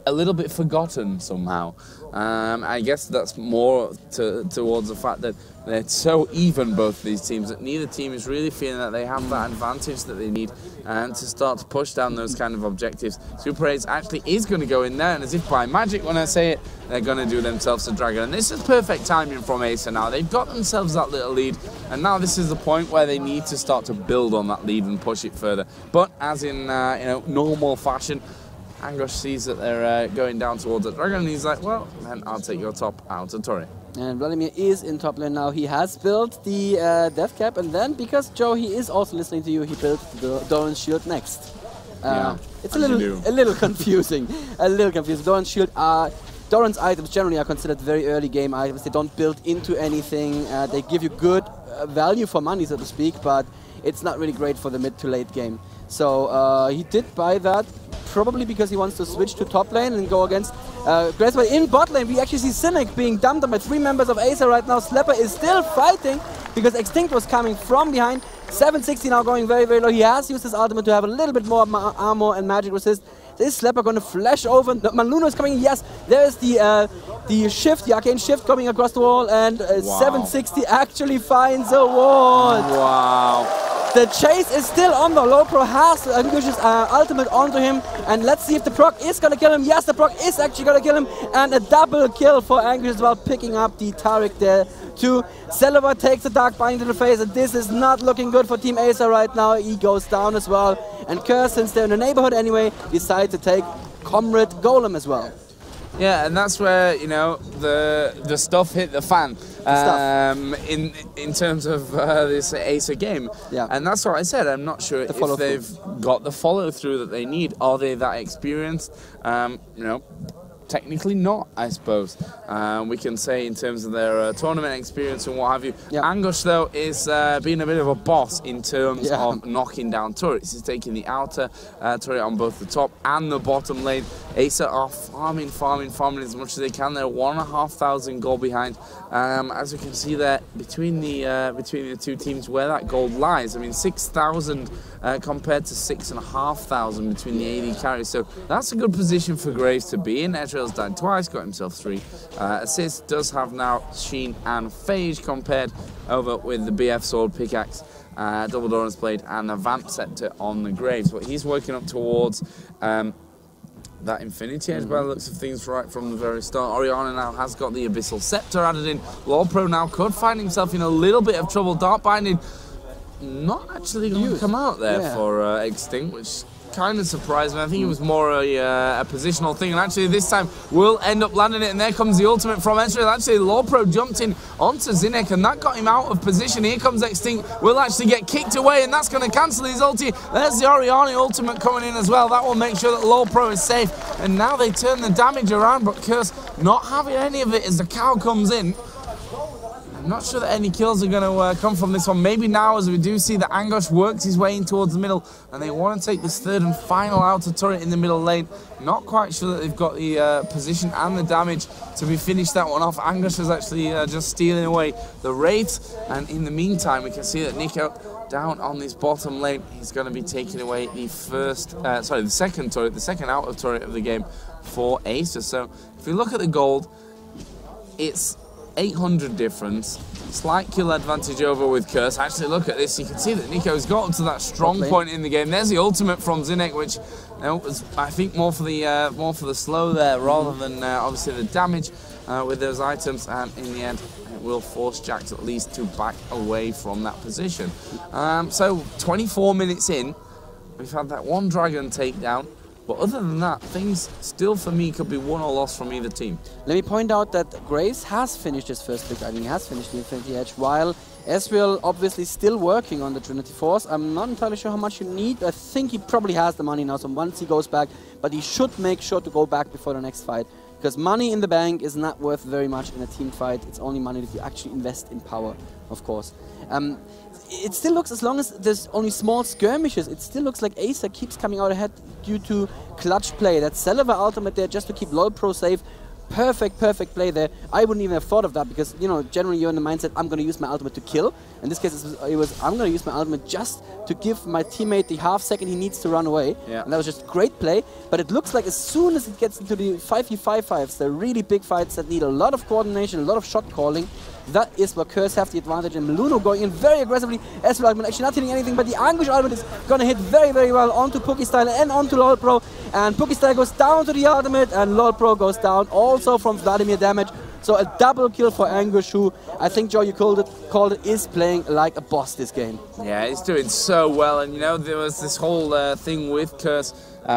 a little bit forgotten somehow. I guess that's more towards the fact that they're so even, both of these teams, that neither team is really feeling that they have that advantage that they need to start to push down those kind of objectives. Super Ace actually is going to go in there, and as if by magic, when I say it, they're going to do themselves a dragon. And this is perfect timing from Acer now. They've got themselves that little lead, and now this is the point where they need to start to build on that lead and push it further. But as in you know, normal fashion, Angosh sees that they're going down towards the dragon, and he's like, well, then I'll take your top out of Torre. And Vladimir is in top lane now. He has built the death cap, and then, because Joe, he is also listening to you, he built the Doran's shield next. It's a little confusing. A little confusing. Doran's shield are... Doran's items generally are considered very early game items. They don't build into anything. They give you good value for money, so to speak, but it's not really great for the mid to late game. So he did buy that, probably because he wants to switch to top lane and go against Grasswell. In bot lane, we actually see Cynic being dumped on by 3 members of Acer right now. Slapper is still fighting because Extinct was coming from behind. 760 now going very, very low. He has used his ultimate to have a little bit more armor and magic resist. Is Slapper going to flash over? No, Maluno is coming in. Yes, there is the shift, the arcane shift coming across the wall, and 760 actually finds a ward. Wow. The chase is still on though. LoLpro has Angush's ultimate onto him, and let's see if the proc is going to kill him. Yes, the proc is actually going to kill him, and a double kill for Angush as well, picking up the Taric there too. Celeber takes a Dark Binding to the face, and this is not looking good for Team Acer right now. He goes down as well, and Curse, since they're in the neighborhood anyway, decide to take Comrade Golem as well. Yeah, and that's where, you know, the stuff hit the fan in terms of this Acer game. Yeah. And that's what I said. I'm not sure if they've got the follow-through that they need. Are they that experienced? You know, technically not, I suppose. We can say in terms of their tournament experience and what have you. Yep. Angush, though, is being a bit of a boss in terms of knocking down turrets. He's taking the outer turret on both the top and the bottom lane. Acer are farming as much as they can. They're 1,500 gold behind. As you can see there, between the two teams, where that gold lies. I mean, 6,000 compared to 6,500 between the AD carries. So that's a good position for Graves to be in. Ezreal's died twice, got himself 3. Assist does have now Sheen and Phage compared over with the BF Sword Pickaxe, Double Doran's Blade, and the Vamp Scepter on the Graves. But he's working up towards that Infinity Edge by the looks of things right from the very start. Orianna now has got the Abyssal Scepter added in. LoL now could find himself in a little bit of trouble. Dark Binding not actually going to come out there for Extinct, which kind of surprised me. I think it was more a positional thing, and actually this time will end up landing it, and there comes the ultimate from Ezreal. Actually, LoL jumped in onto Zinnek, and that got him out of position. Here comes Extinct, will actually get kicked away, and that's going to cancel his ulti. There's the Orianna ultimate coming in as well. That will make sure that LoL is safe, and now they turn the damage around, but Curse not having any of it as the cow comes in. I'm not sure that any kills are going to come from this one. Maybe now, as we do see that Angush works his way in towards the middle, and they want to take this third and final outer turret in the middle lane. Not quite sure that they've got the position and the damage to be finished that one off. Angush is actually just stealing away the Wraith, and in the meantime, we can see that Nico down on this bottom lane. He's going to be taking away the the second turret, the second outer turret of the game for Acer. So if we look at the gold, it's 800 difference, slight kill advantage over with Curse. Actually, look at this. You can see that Nico's got up to that strong point in the game. There's the ultimate from Zinnek, which was, I think, more for the slow there rather than obviously the damage with those items. And in the end, it will force Jax at least to back away from that position. So 24 minutes in, we've had that one dragon takedown. But other than that, things still for me could be won or lost from either team. Let me point out that Graves has finished his first pick. I mean, he has finished the Infinity Edge, while Ezreal obviously still working on the Trinity Force. I'm not entirely sure how much you need. I think he probably has the money now, so once he goes back, but he should make sure to go back before the next fight. Because money in the bank is not worth very much in a team fight. It's only money that you actually invest in power, of course. It still looks, as long as there's only small skirmishes, it still looks like Acer keeps coming out ahead due to clutch play. That Celevar ultimate there just to keep LoL safe. Perfect play there. I wouldn't even have thought of that because, you know, generally you're in the mindset, I'm going to use my ultimate to kill. In this case, it was I'm going to use my ultimate just to give my teammate the half second he needs to run away. Yeah. And that was just great play. But it looks like as soon as it gets into the 5v5 fights, the really big fights that need a lot of coordination, a lot of shot calling, that is where Curse have the advantage. And Meluno going in very aggressively. Ezreal actually not hitting anything, but the Angush ultimate is going to hit very well onto Pokestyle and onto LoL. And Pokestyle goes down to the ultimate, and LoL goes down also from Vladimir damage. So a double kill for Angush, who I think, Joe, you called it, is playing like a boss this game. Yeah, he's doing so well. And you know, there was this whole thing with Curse,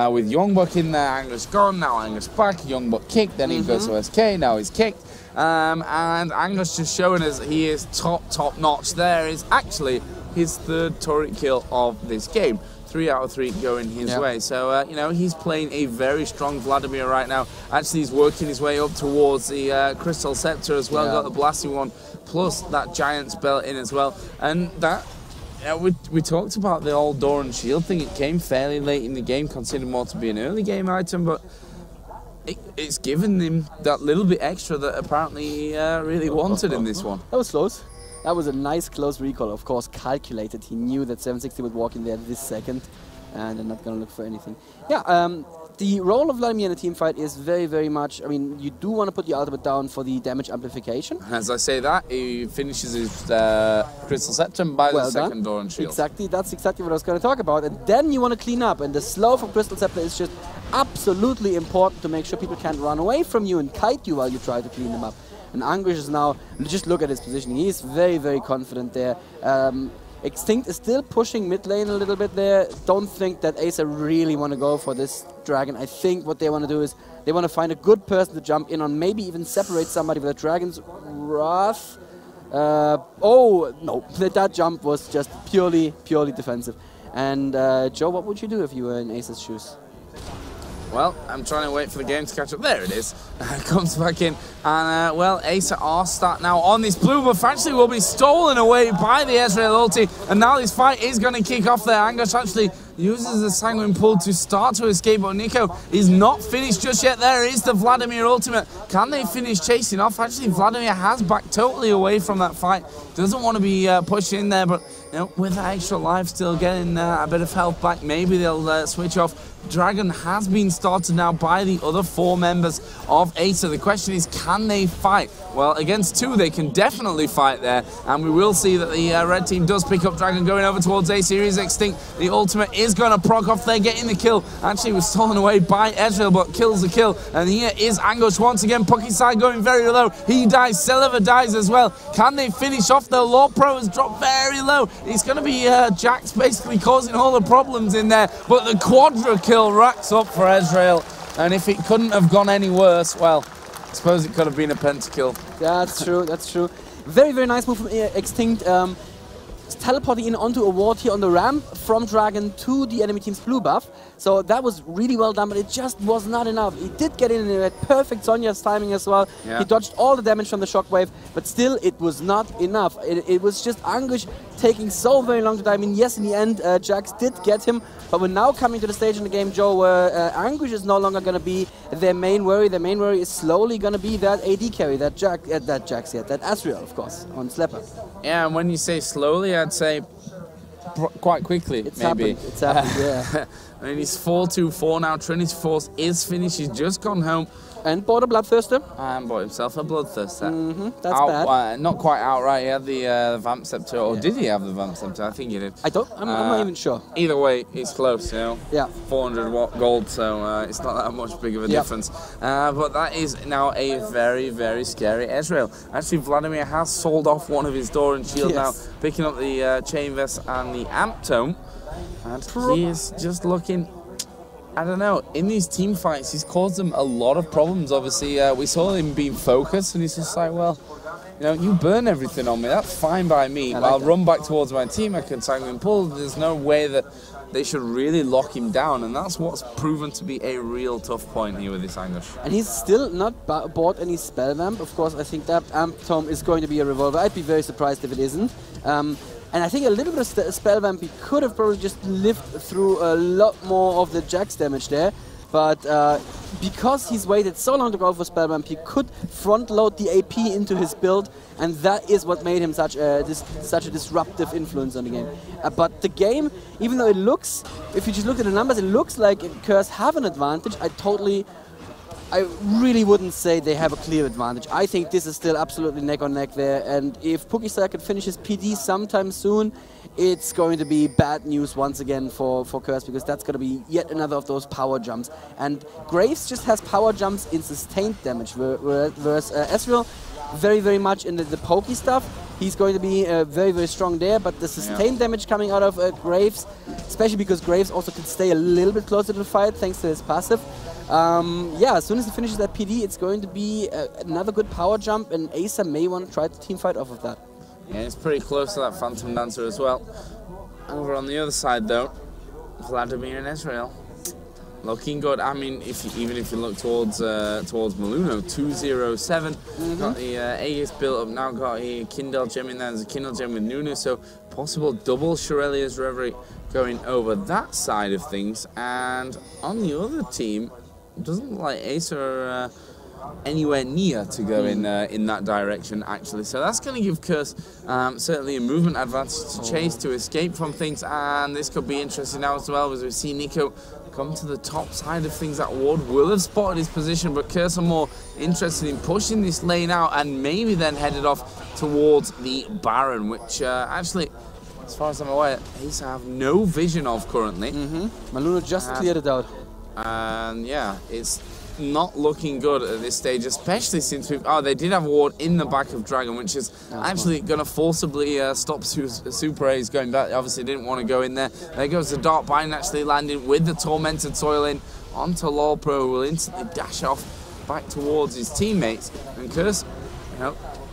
with Youngbuck in there. Angush gone, now Angush back. Youngbuck kicked, then he goes to SK, now he's kicked. And Angush just showing us he is top notch. There is actually his third turret kill of this game. 3 out of 3 going his way. So, you know, he's playing a very strong Vladimir right now. Actually, he's working his way up towards the Crystal Scepter as well. Got the blasting one, plus that Giant's Belt in as well. And that, we talked about the old Doran Shield thing. It came fairly late in the game, considered more to be an early game item, but it's given him that little bit extra that apparently he really wanted in this one. That was close. That was a nice close recall, of course, calculated. He knew that 760 would walk in there this second, and they're not going to look for anything. Yeah, the role of Vladimir in a team fight is very much, I mean, you do want to put your ultimate down for the damage amplification. As I say that, he finishes his Crystal Scepter by the second Doran Shield. Exactly, that's exactly what I was going to talk about. And then you want to clean up, and the slow from Crystal Scepter is just absolutely important to make sure people can't run away from you and kite you while you try to clean them up. And Angush is now, just look at his position, he is very confident there. Extinct is still pushing mid lane a little bit there. Don't think that Acer really want to go for this dragon. I think what they want to do is they want to find a good person to jump in on, maybe even separate somebody with a Dragon's Wrath. Oh, no, that jump was just purely defensive. And Joe, what would you do if you were in Acer's shoes? Well, I'm trying to wait for the game to catch up. There it is. Comes back in. And, well, Acer are start now on this blue buff. Actually will be stolen away by the Ezreal ulti. And now this fight is going to kick off there. Angush actually uses the Sanguine Pull to start to escape, but Nico is not finished just yet. There is the Vladimir ultimate. Can they finish chasing off? Actually, Vladimir has backed totally away from that fight. Doesn't want to be pushed in there, but you know, with that extra life still getting a bit of health back, maybe they'll switch off. Dragon has been started now by the other 4 members of Acer. The question is, can they fight? Well, against 2, they can definitely fight there, and we will see that the red team does pick up Dragon going over towards Acer. He is extinct. The ultimate is going to proc off there, getting the kill. Actually was stolen away by Ezreal, but kills the kill. And here is Angush once again. Pucky side going very low. He dies. Celiver dies as well. Can they finish off? The Law Pro has dropped very low. It's going to be Jax basically causing all the problems in there, but the quadra kill racks up for Ezreal, and if it couldn't have gone any worse, well, I suppose it could have been a pentakill. That's true, that's true. Very, very nice move from Extinct. Teleporting in onto a ward here on the ramp from Dragon to the enemy team's blue buff. So that was really well done, but it just was not enough. He did get in at perfect Sonya's timing as well. Yeah. He dodged all the damage from the shockwave, but still it was not enough. It was just Angush taking so very long to die. I mean, yes, in the end, Jax did get him, but we're now coming to the stage in the game, Joe, where Angush is no longer going to be their main worry. Their main worry is slowly going to be that AD carry, that Acer, of course, on Slapper. Yeah, and when you say slowly, I'd say quite quickly, it's maybe. Happened. It's happened, yeah. I mean, he's 4-2-4 now. Trinity Force is finished. He's just gone home. And bought a Bloodthirster. And bought himself a Bloodthirster. That's bad. Not quite outright. He had the Vamp Scepter. Or did he have the Vamp Scepter? I think he did. I'm not even sure. Either way, it's close, you know. Yeah. 400 watt gold, so it's not that much big of a difference. But that is now a very, very scary Ezreal. Actually, Vladimir has sold off one of his Door and Shield now, picking up the Chain Vest and the Amp Tome. And he is just looking... I don't know, in these team fights, he's caused them a lot of problems, obviously. We saw him being focused, and he's just like, well, you know, you burn everything on me, that's fine by me. I'll run back towards my team, I can Sanguine Pull. There's no way that they should really lock him down, and that's what's proven to be a real tough point here with this Angush. And he's still not bought any Spell Vamp. Of course, I think that Amp Tome is going to be a revolver. I'd be very surprised if it isn't. And I think a little bit of Spell Vamp, he could have probably just lived through a lot more of the Jax damage there. But because he's waited so long to go for Spell Vamp, he could front load the AP into his build, and that is what made him such a disruptive influence on the game. But the game, even though it looks, if you just look at the numbers, it looks like Curs have an advantage. I really wouldn't say they have a clear advantage. I think this is still absolutely neck on neck there, and if Pukistar can finish his PD sometime soon, it's going to be bad news once again for Curs, because that's going to be yet another of those power jumps. And Graves just has power jumps in sustained damage, whereas Ezreal very, very much in the pokey stuff. He's going to be very, very strong there, but the sustained damage coming out of Graves, especially because Graves also can stay a little bit closer to the fight thanks to his passive. As soon as he finishes that PD, it's going to be another good power jump, and Acer may want to try to team fight off of that. Yeah, it's pretty close to that Phantom Dancer as well. Over on the other side, though, Vladimir and Ezreal looking good. I mean, even if you look towards Maluno, 207, got the Aegis built up now, got a Kindle gem in there. There's a Kindle gem with Nunu, so possible double Shurelya's Reverie going over that side of things. And on the other team, doesn't look like Acer anywhere near to go in that direction, actually. So that's going to give Curs certainly a movement advantage to chase, to escape from things. And this could be interesting now as well, as we see Nico come to the top side of things. That ward will have spotted his position, but Curs are more interested in pushing this lane out and maybe then headed off towards the Baron, which actually, as far as I'm aware, Acer have no vision of currently. Maluno just cleared it out. And yeah, it's not looking good at this stage, especially since they did have a ward in the back of Dragon, which is actually going to forcibly stop Super A's going back. Obviously didn't want to go in there. There goes the Dark Bind actually landing with the Tormented Soil in onto LoL Pro, who will instantly dash off back towards his teammates. And Curs,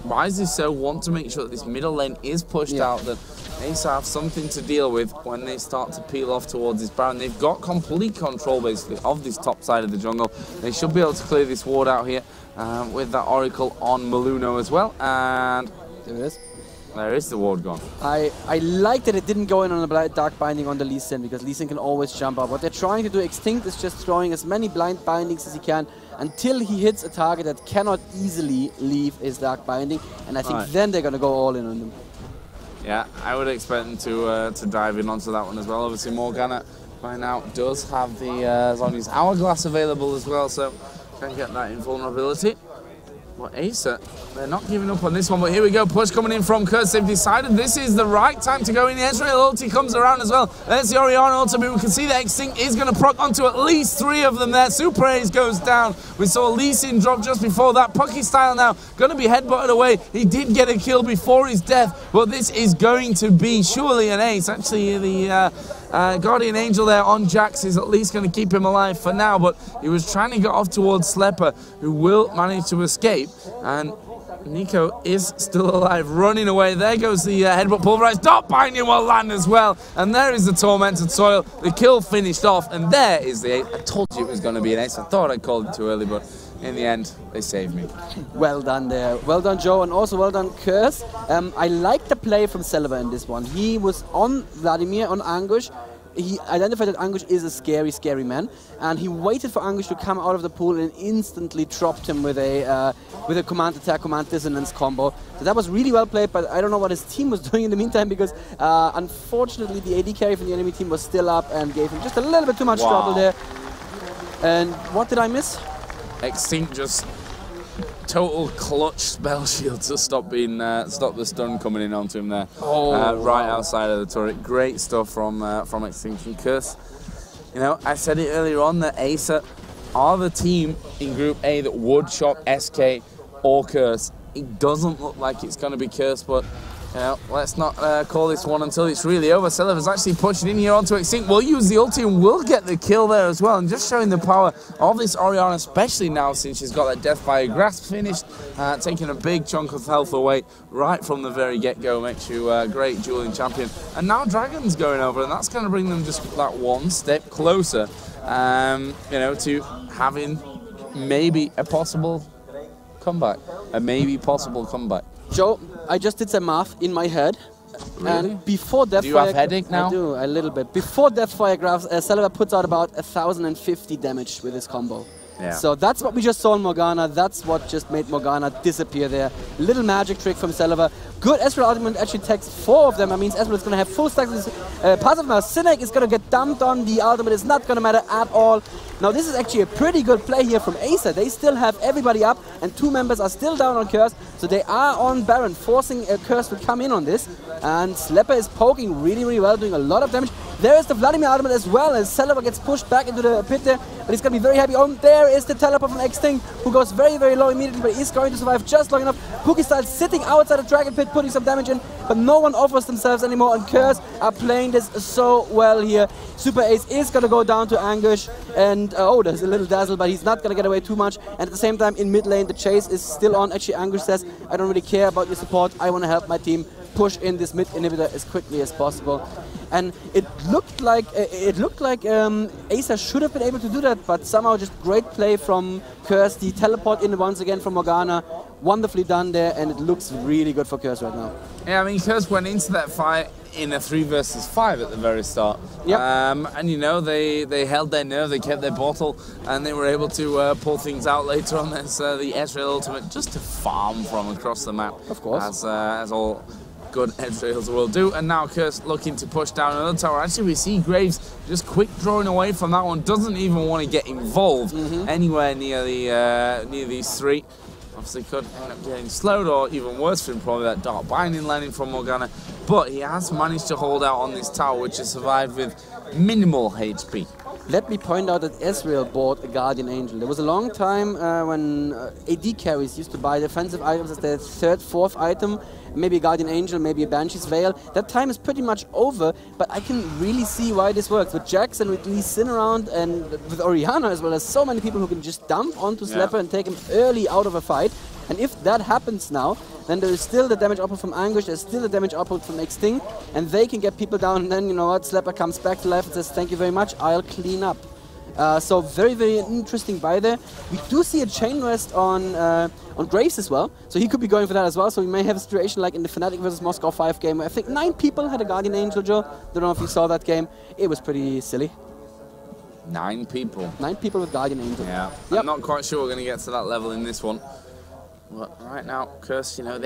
wisely so, want to make sure that this middle lane is pushed out, that Acer have something to deal with when they start to peel off towards this Baron. They've got complete control, basically, of this top side of the jungle. They should be able to clear this ward out here with that Oracle on Maluno as well. And there it is. There is the ward gone. I like that it didn't go in on a Dark Binding on the Lee Sin, because Lee Sin can always jump up. What they're trying to do, Extinct, is just throwing as many blind bindings as he can until he hits a target that cannot easily leave his Dark Binding. And I think then they're going to go all in on them. Yeah, I would expect them to dive in onto that one as well. Obviously, Morgana by now does have the Zhonya's Hourglass available as well, so can get that invulnerability. But Acer, they're not giving up on this one, but here we go, push coming in from Crs. They've decided this is the right time to go in. The Ezreal ulti comes around as well. There's the Orianna ulti, we can see that Extinct is going to proc onto at least 3 of them there. Super Ace goes down. We saw Lee Sin drop just before that. Pucky style now, going to be headbutted away. He did get a kill before his death, but this is going to be surely an ace. Actually, the Guardian Angel there on Jax is at least going to keep him alive for now, but he was trying to get off towards Slepper, who will manage to escape, and Nico is still alive, running away. There goes the headbutt pulverized. Dot binding will land as well, and there is the Tormented Soil. The kill finished off, and there is the ace. I told you it was going to be an ace. I thought I called it too early, but in the end, they saved me. Well done there. Well done, Joe, and also well done, Crs. I like the play from Selva in this one. He was on Vladimir, on Angush. He identified that Angush is a scary, scary man, and he waited for Angush to come out of the pool and instantly dropped him with a command attack, command dissonance combo. So that was really well played, but I don't know what his team was doing in the meantime, because unfortunately the AD carry from the enemy team was still up and gave him just a little bit too much trouble there. And what did I miss? Extinct just total clutch spell shield to stop the stun coming in onto him there. Right outside of the turret. Great stuff from Extinction. Crs, you know, I said it earlier on that Acer are the team in Group A that would chop SK or Crs. It doesn't look like it's going to be Crs, but you know, let's not call this one until it's really over. Selva's actually pushing in here onto Extinct. We'll use the ulti and we'll get the kill there as well. And just showing the power of this Orianna, especially now since she's got that Death by Grasp finished, taking a big chunk of health away right from the very get-go. Makes you a great dueling champion. And now Dragon's going over, and that's going to bring them just that one step closer, you know, to having maybe a possible comeback. Joe, I just did some math in my head. Really? And before Deathfire... Do you have headache now? I do, a little bit. Before Deathfire Graphs, Selva puts out about 1,050 damage with his combo. Yeah. So that's what we just saw in Morgana. That's what just made Morgana disappear there. Little magic trick from Selva. Good Ezreal ultimate actually takes 4 of them. That means Ezreal is going to have full stacks. Passive now. Cynic is going to get dumped on. The ultimate is not going to matter at all. Now this is actually a pretty good play here from Acer. They still have everybody up, and 2 members are still down on Crs. So they are on Baron, forcing Crs to come in on this. And Slepper is poking really, really well, doing a lot of damage. There is the Vladimir ultimate as well, as Selva gets pushed back into the pit there, but he's going to be very happy. Oh, there is the teleport from Extinct, who goes very, very low immediately, but he's going to survive just long enough. Pookie Style sitting outside the Dragon Pit, putting some damage in, but no one offers themselves anymore, and Crs are playing this so well here. Super Ace is going to go down to Angush, and oh, there's a little dazzle, but he's not going to get away too much. And at the same time, in mid lane, the chase is still on. Actually, Angush says, I don't really care about your support, I want to help my team push in this mid inhibitor as quickly as possible. And it looked like Acer should have been able to do that, but somehow just great play from Crs. The teleport in once again from Morgana, wonderfully done there, and it looks really good for Crs right now. Yeah, I mean, Crs went into that fight in a 3 versus 5 at the very start. Yep. And you know, they held their nerve, they kept their bottle, and they were able to pull things out later on. There's the Ezreal ultimate just to farm from across the map. Of course. As all good Ezreals will do. And now Crs looking to push down another tower. Actually, we see Graves just quick drawing away from that one. Doesn't even want to get involved anywhere near the near these 3. Obviously could end up getting slowed, or even worse for him, probably that Dark Binding landing from Morgana. But he has managed to hold out on this tower, which has survived with minimal HP. Let me point out that Ezreal bought a Guardian Angel. There was a long time when AD carries used to buy defensive items as their 3rd, 4th item. Maybe a Guardian Angel, maybe a Banshee's Veil. That time is pretty much over, but I can really see why this works. With Jax and with Lee Sin around, and with Orianna as well, there's so many people who can just dump onto Slepper and take him early out of a fight. And if that happens now, then there is still the damage output from Anguish, there's still the damage output from Extinct, and they can get people down, and then, you know what, Slapper comes back to life and says, thank you very much, I'll clean up. So very, very interesting buy there. We do see a chain rest on Graves as well, so he could be going for that as well. So we may have a situation like in the Fnatic versus Moscow 5 game, where I think 9 people had a Guardian Angel, Joe. Don't know if you saw that game. It was pretty silly. 9 people. 9 people with Guardian Angel. Yeah, yep. I'm not quite sure we're going to get to that level in this one. But right now, Curse, you know,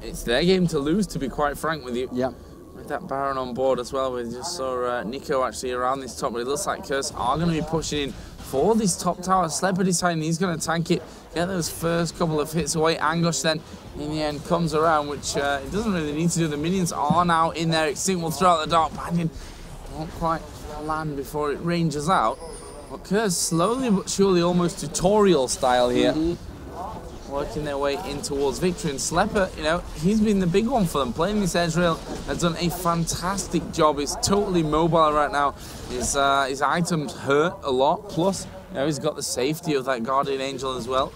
it's their game to lose, to be quite frank with you. Yeah. With that Baron on board as well, we just saw Nico actually around this top, but it looks like Curse are going to be pushing in for this top tower. Slapper deciding he's going to tank it, get those first couple of hits away. Anguish then, in the end, comes around, which it doesn't really need to do. The minions are now in there. Extinct will throw out the Dark Banyan. Won't quite land before it ranges out. But Curse slowly but surely, almost tutorial style here. Working their way in towards victory, and Slapper, you know, he's been the big one for them. Playing this edge rail has done a fantastic job. He's totally mobile right now. His items hurt a lot, plus, you know, he's got the safety of that Guardian Angel as well.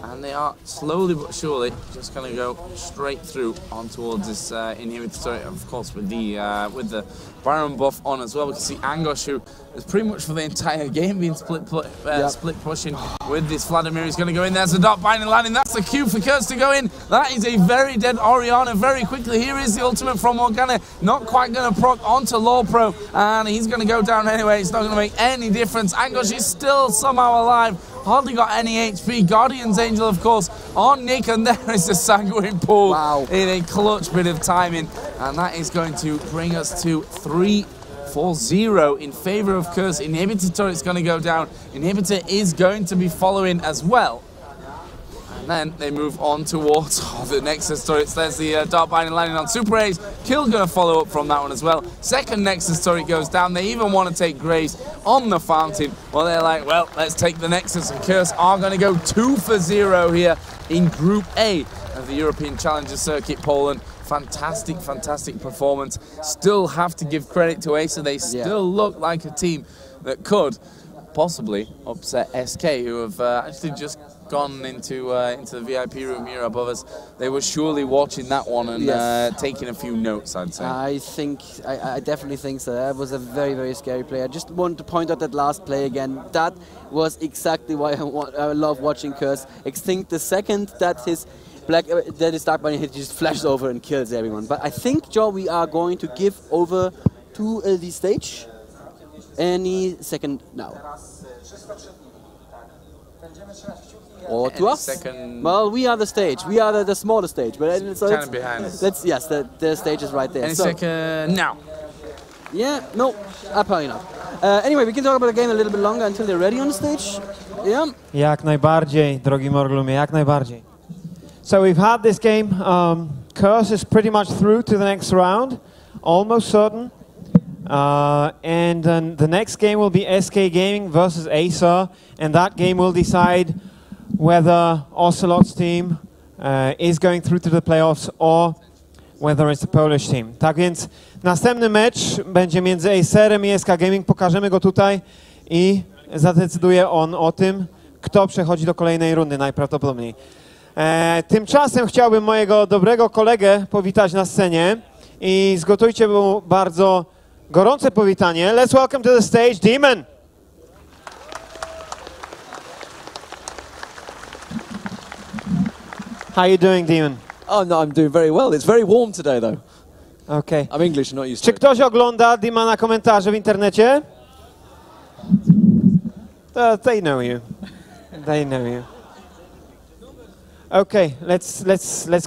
And they are slowly but surely just going to go straight through on towards this inhibitor, of course, with the Baron buff on as well. We can see Anguish, who is pretty much for the entire game being split pushing with this Vladimir. He's going to go in. There's the Dark Binding landing. That's the cue for Curse to go in. That is a very dead Orianna very quickly. Here is the ultimate from Morgana. Not quite going to proc onto LoL Pro, and he's going to go down anyway. It's not going to make any difference. Anguish is still somehow alive. Hardly got any HP. Guardian's Angel, of course, on Nick, and there is the Sanguine Pool in a clutch bit of timing. And that is going to bring us to 3-4-0 in favor of Curse. Inhibitor turret's going to go down. Inhibitor is going to be following as well. And then they move on towards the Nexus turrets. There's the Dark Binding landing on Super Ace. Kill going to follow up from that one as well. Second Nexus turret goes down. They even want to take Graves on the Fountain. Well, they're like, well, let's take the Nexus. And Curse are going to go 2-for-0 here in Group A of the European Challenger Circuit Poland. Fantastic, fantastic performance. Still have to give credit to Acer. They still look like a team that could possibly upset SK, who have actually just gone into the VIP room here above us. They were surely watching that one and taking a few notes, I'd say. I definitely think so. That was a very, very scary play. I just want to point out that last play again. That was exactly why I love watching Curse. Extinct the second that his Dark Bunny hit just flashes over and kills everyone. But I think, Joe, we are going to give over to the stage any second now. Or to us? Well, we are the stage. We are the smaller stage. But so kind of behind us. Yes, the stage is right there. Any second now. Yeah, no, apparently not. Anyway, we can talk about the game a little bit longer until they're ready on the stage. Yeah. Jak najbardziej, drogi Morglumie, jak najbardziej. So we've had this game. Curse is pretty much through to the next round, almost certain. And then the next game will be SK Gaming versus Acer, and that game will decide whether Ocelot's team is going through to the playoffs or whether it's the Polish team. Tak więc następny mecz będzie między Acerem i SK Gaming. Pokażemy go tutaj i zadecyduje on o tym, kto przechodzi do kolejnej rundy najprawdopodobniej. Tymczasem chciałbym mojego dobrego kolegę powitać na scenie i zgotujcie mu bardzo gorące powitanie. Let's welcome to the stage Demon. How are you doing, Demon? Oh no, I'm doing very well. It's very warm today, though. Okay. I'm English, not used to Czy it. ktoś ogląda Demona komentarze w internecie? They know you. They know you. Okay, let's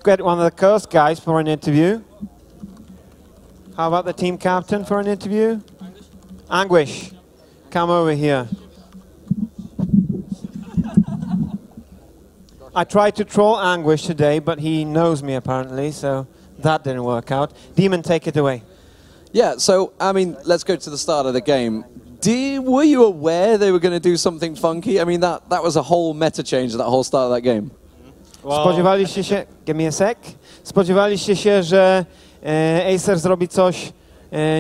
get one of the Curse guys for an interview. How about the team captain for an interview? Anguish, come over here. I tried to troll Anguish today, but he knows me apparently, so that didn't work out. Demon, take it away. Yeah, so, I mean, let's go to the start of the game. Were you aware they were going to do something funky? I mean, that was a whole meta change at that whole start of that game. Spodziewaliście się, give me a sec, spodziewaliście się, że Acer zrobi coś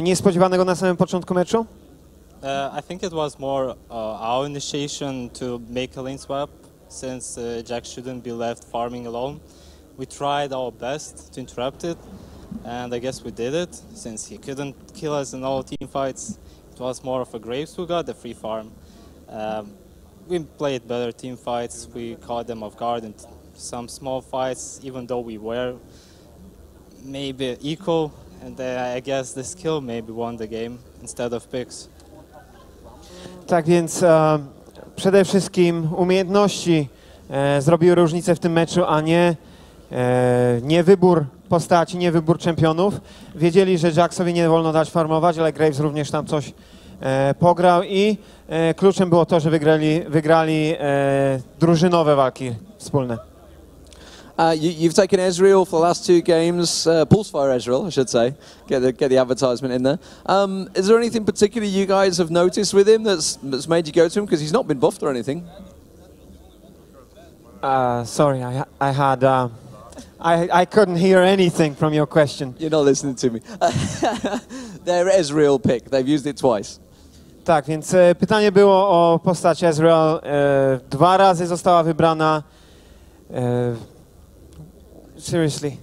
niespodziewanego na samym początku meczu? I think it was more our initiation to make a lane swap, since Jack shouldn't be left farming alone. We tried our best to interrupt it, and I guess we did it. Since he couldn't kill us in all team fights, it was more of a Graves who got the free farm. We played better team fights, we caught them off guard in some small fights, even though we were maybe equal, and I guess the skill maybe won the game instead of picks. Tak więc przede wszystkim umiejętności zrobiły różnicę w tym meczu, a nie wybór postaci, nie wybór czempionów. Wiedzieli, że Jacksowi nie wolno dać farmować, ale Graves również tam coś pograł i kluczem było to, że wygrali drużynowe walki wspólne. You've taken Ezreal for the last 2 games, Pulsefire Ezreal, I should say, get the advertisement in there. Is there anything particular you guys have noticed with him that's made you go to him? Because he's not been buffed or anything. Sorry, I couldn't hear anything from your question. You're not listening to me. Their Ezreal pick, they've used it twice. Tak, więc pytanie było o postać Ezreal. 2 razy została wybrana. Seriously.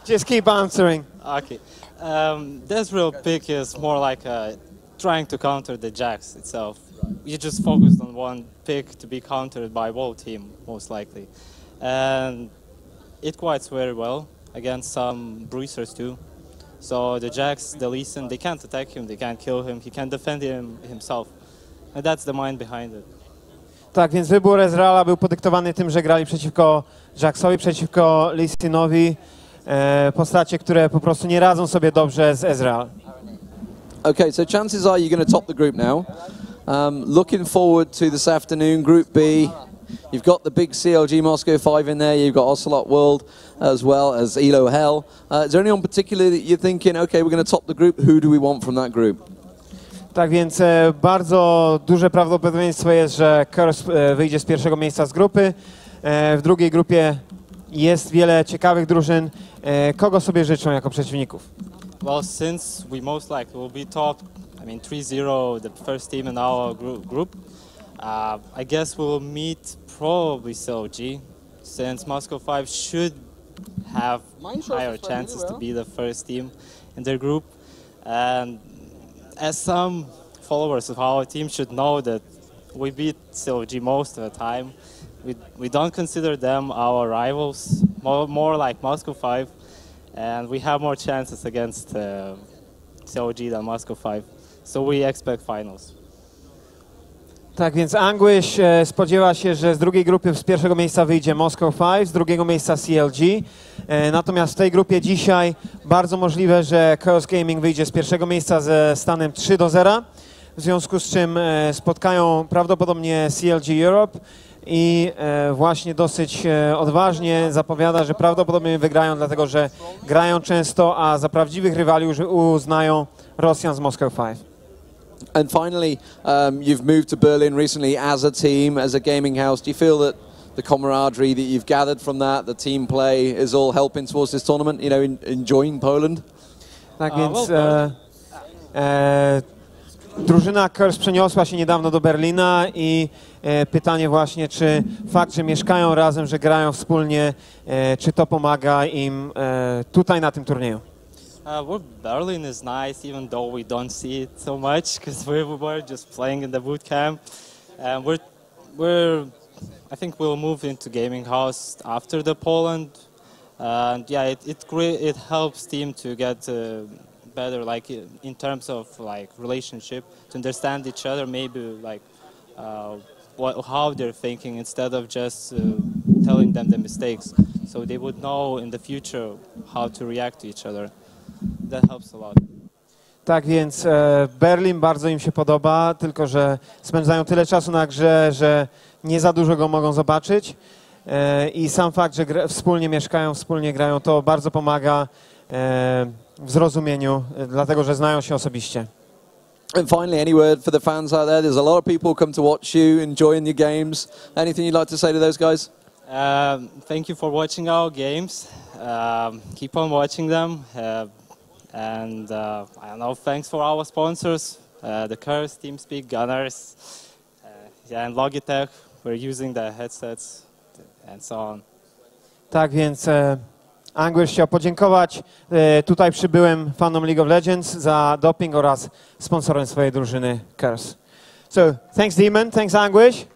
Just keep answering. Okay. The Ezreal pick is more like trying to counter the Jax itself. You just focused on one pick to be countered by whole team, most likely. And it quite very well against some bruisers too. So the Jax, the Lee Sin, they can't attack him, they can't kill him, he can defend himself. And that's the mind behind it. Tak, więc wybór Ezreala był podyktowany tym, że grali przeciwko Jaxowi, przeciwko Lee Sinowi. Postacie, które po prostu nie radzą sobie dobrze z Ezreal. Okay, so chances are you're going to top the group now. Looking forward to this afternoon, Group B. You've got the big CLG Moscow 5 in there, you've got Ocelot World as well as ELO Hell. Is there anyone particular that you're thinking, okay, we're going to top the group, who do we want from that group? Tak więc bardzo duże prawdopodobieństwo jest, że Crs wyjdzie z pierwszego miejsca z grupy. W drugiej grupie jest wiele ciekawych drużyn. Kogo sobie życzą jako przeciwników? Well, since we most likely will be top, I mean 3-0, the first team in our group, I guess we'll meet probably CLG, since Moscow 5 should have higher chances to be the first team in their group. And as some followers of our team should know that we beat CLG most of the time. We don't consider them our rivals, more like Moscow 5, and we have more chances against CLG than Moscow 5. So we expect finals. Tak więc Anguish spodziewa się, że z drugiej grupy z pierwszego miejsca wyjdzie Moscow 5, z drugiego miejsca CLG. Natomiast w tej grupie dzisiaj bardzo możliwe, że Chaos Gaming wyjdzie z pierwszego miejsca ze stanem 3-0, w związku z czym spotkają prawdopodobnie CLG Europe i właśnie dosyć odważnie zapowiada, że prawdopodobnie wygrają, dlatego że grają często, a za prawdziwych rywali uznają Rosjan z Moscow 5. And finally, you've moved to Berlin recently as a team, as a gaming house. Do you feel that the camaraderie that you've gathered from that, the team play, is all helping towards this tournament, you know, enjoying Poland? Tak więc drużyna Crs przeniosła się niedawno do Berlina i pytanie właśnie, czy fakt, że mieszkają razem, że grają wspólnie, czy to pomaga im tutaj na tym turnieju? Well, Berlin is nice, even though we don't see it so much, because we were just playing in the boot camp. I think we'll move into gaming house after the Poland. And yeah, it helps team to get better, like in terms of like relationship, to understand each other, maybe like how they're thinking instead of just telling them the mistakes. So they would know in the future how to react to each other. That helps a lot. Tak więc Berlin bardzo im się podoba, tylko że spędzają tyle czasu na grze, że nie za dużo go mogą zobaczyć i sam fakt, że wspólnie mieszkają, wspólnie grają, to bardzo pomaga w zrozumieniu, dlatego że znają się osobiście. And finally, any word for the fans out there? There's a lot of people come to watch you, enjoying your games. Anything you'd like to say to those guys? Thank you for watching our games. Keep on watching them. And I don't know, thanks for our sponsors, the Crs, TeamSpeak, Gunners, and Logitech. we're using the headsets and so on. Tak więc Anguish chciał podziękować tutaj przybyłym fanom League of Legends za doping oraz sponsorem swojej drużyny Crs. So, thanks Demon, thanks Anguish.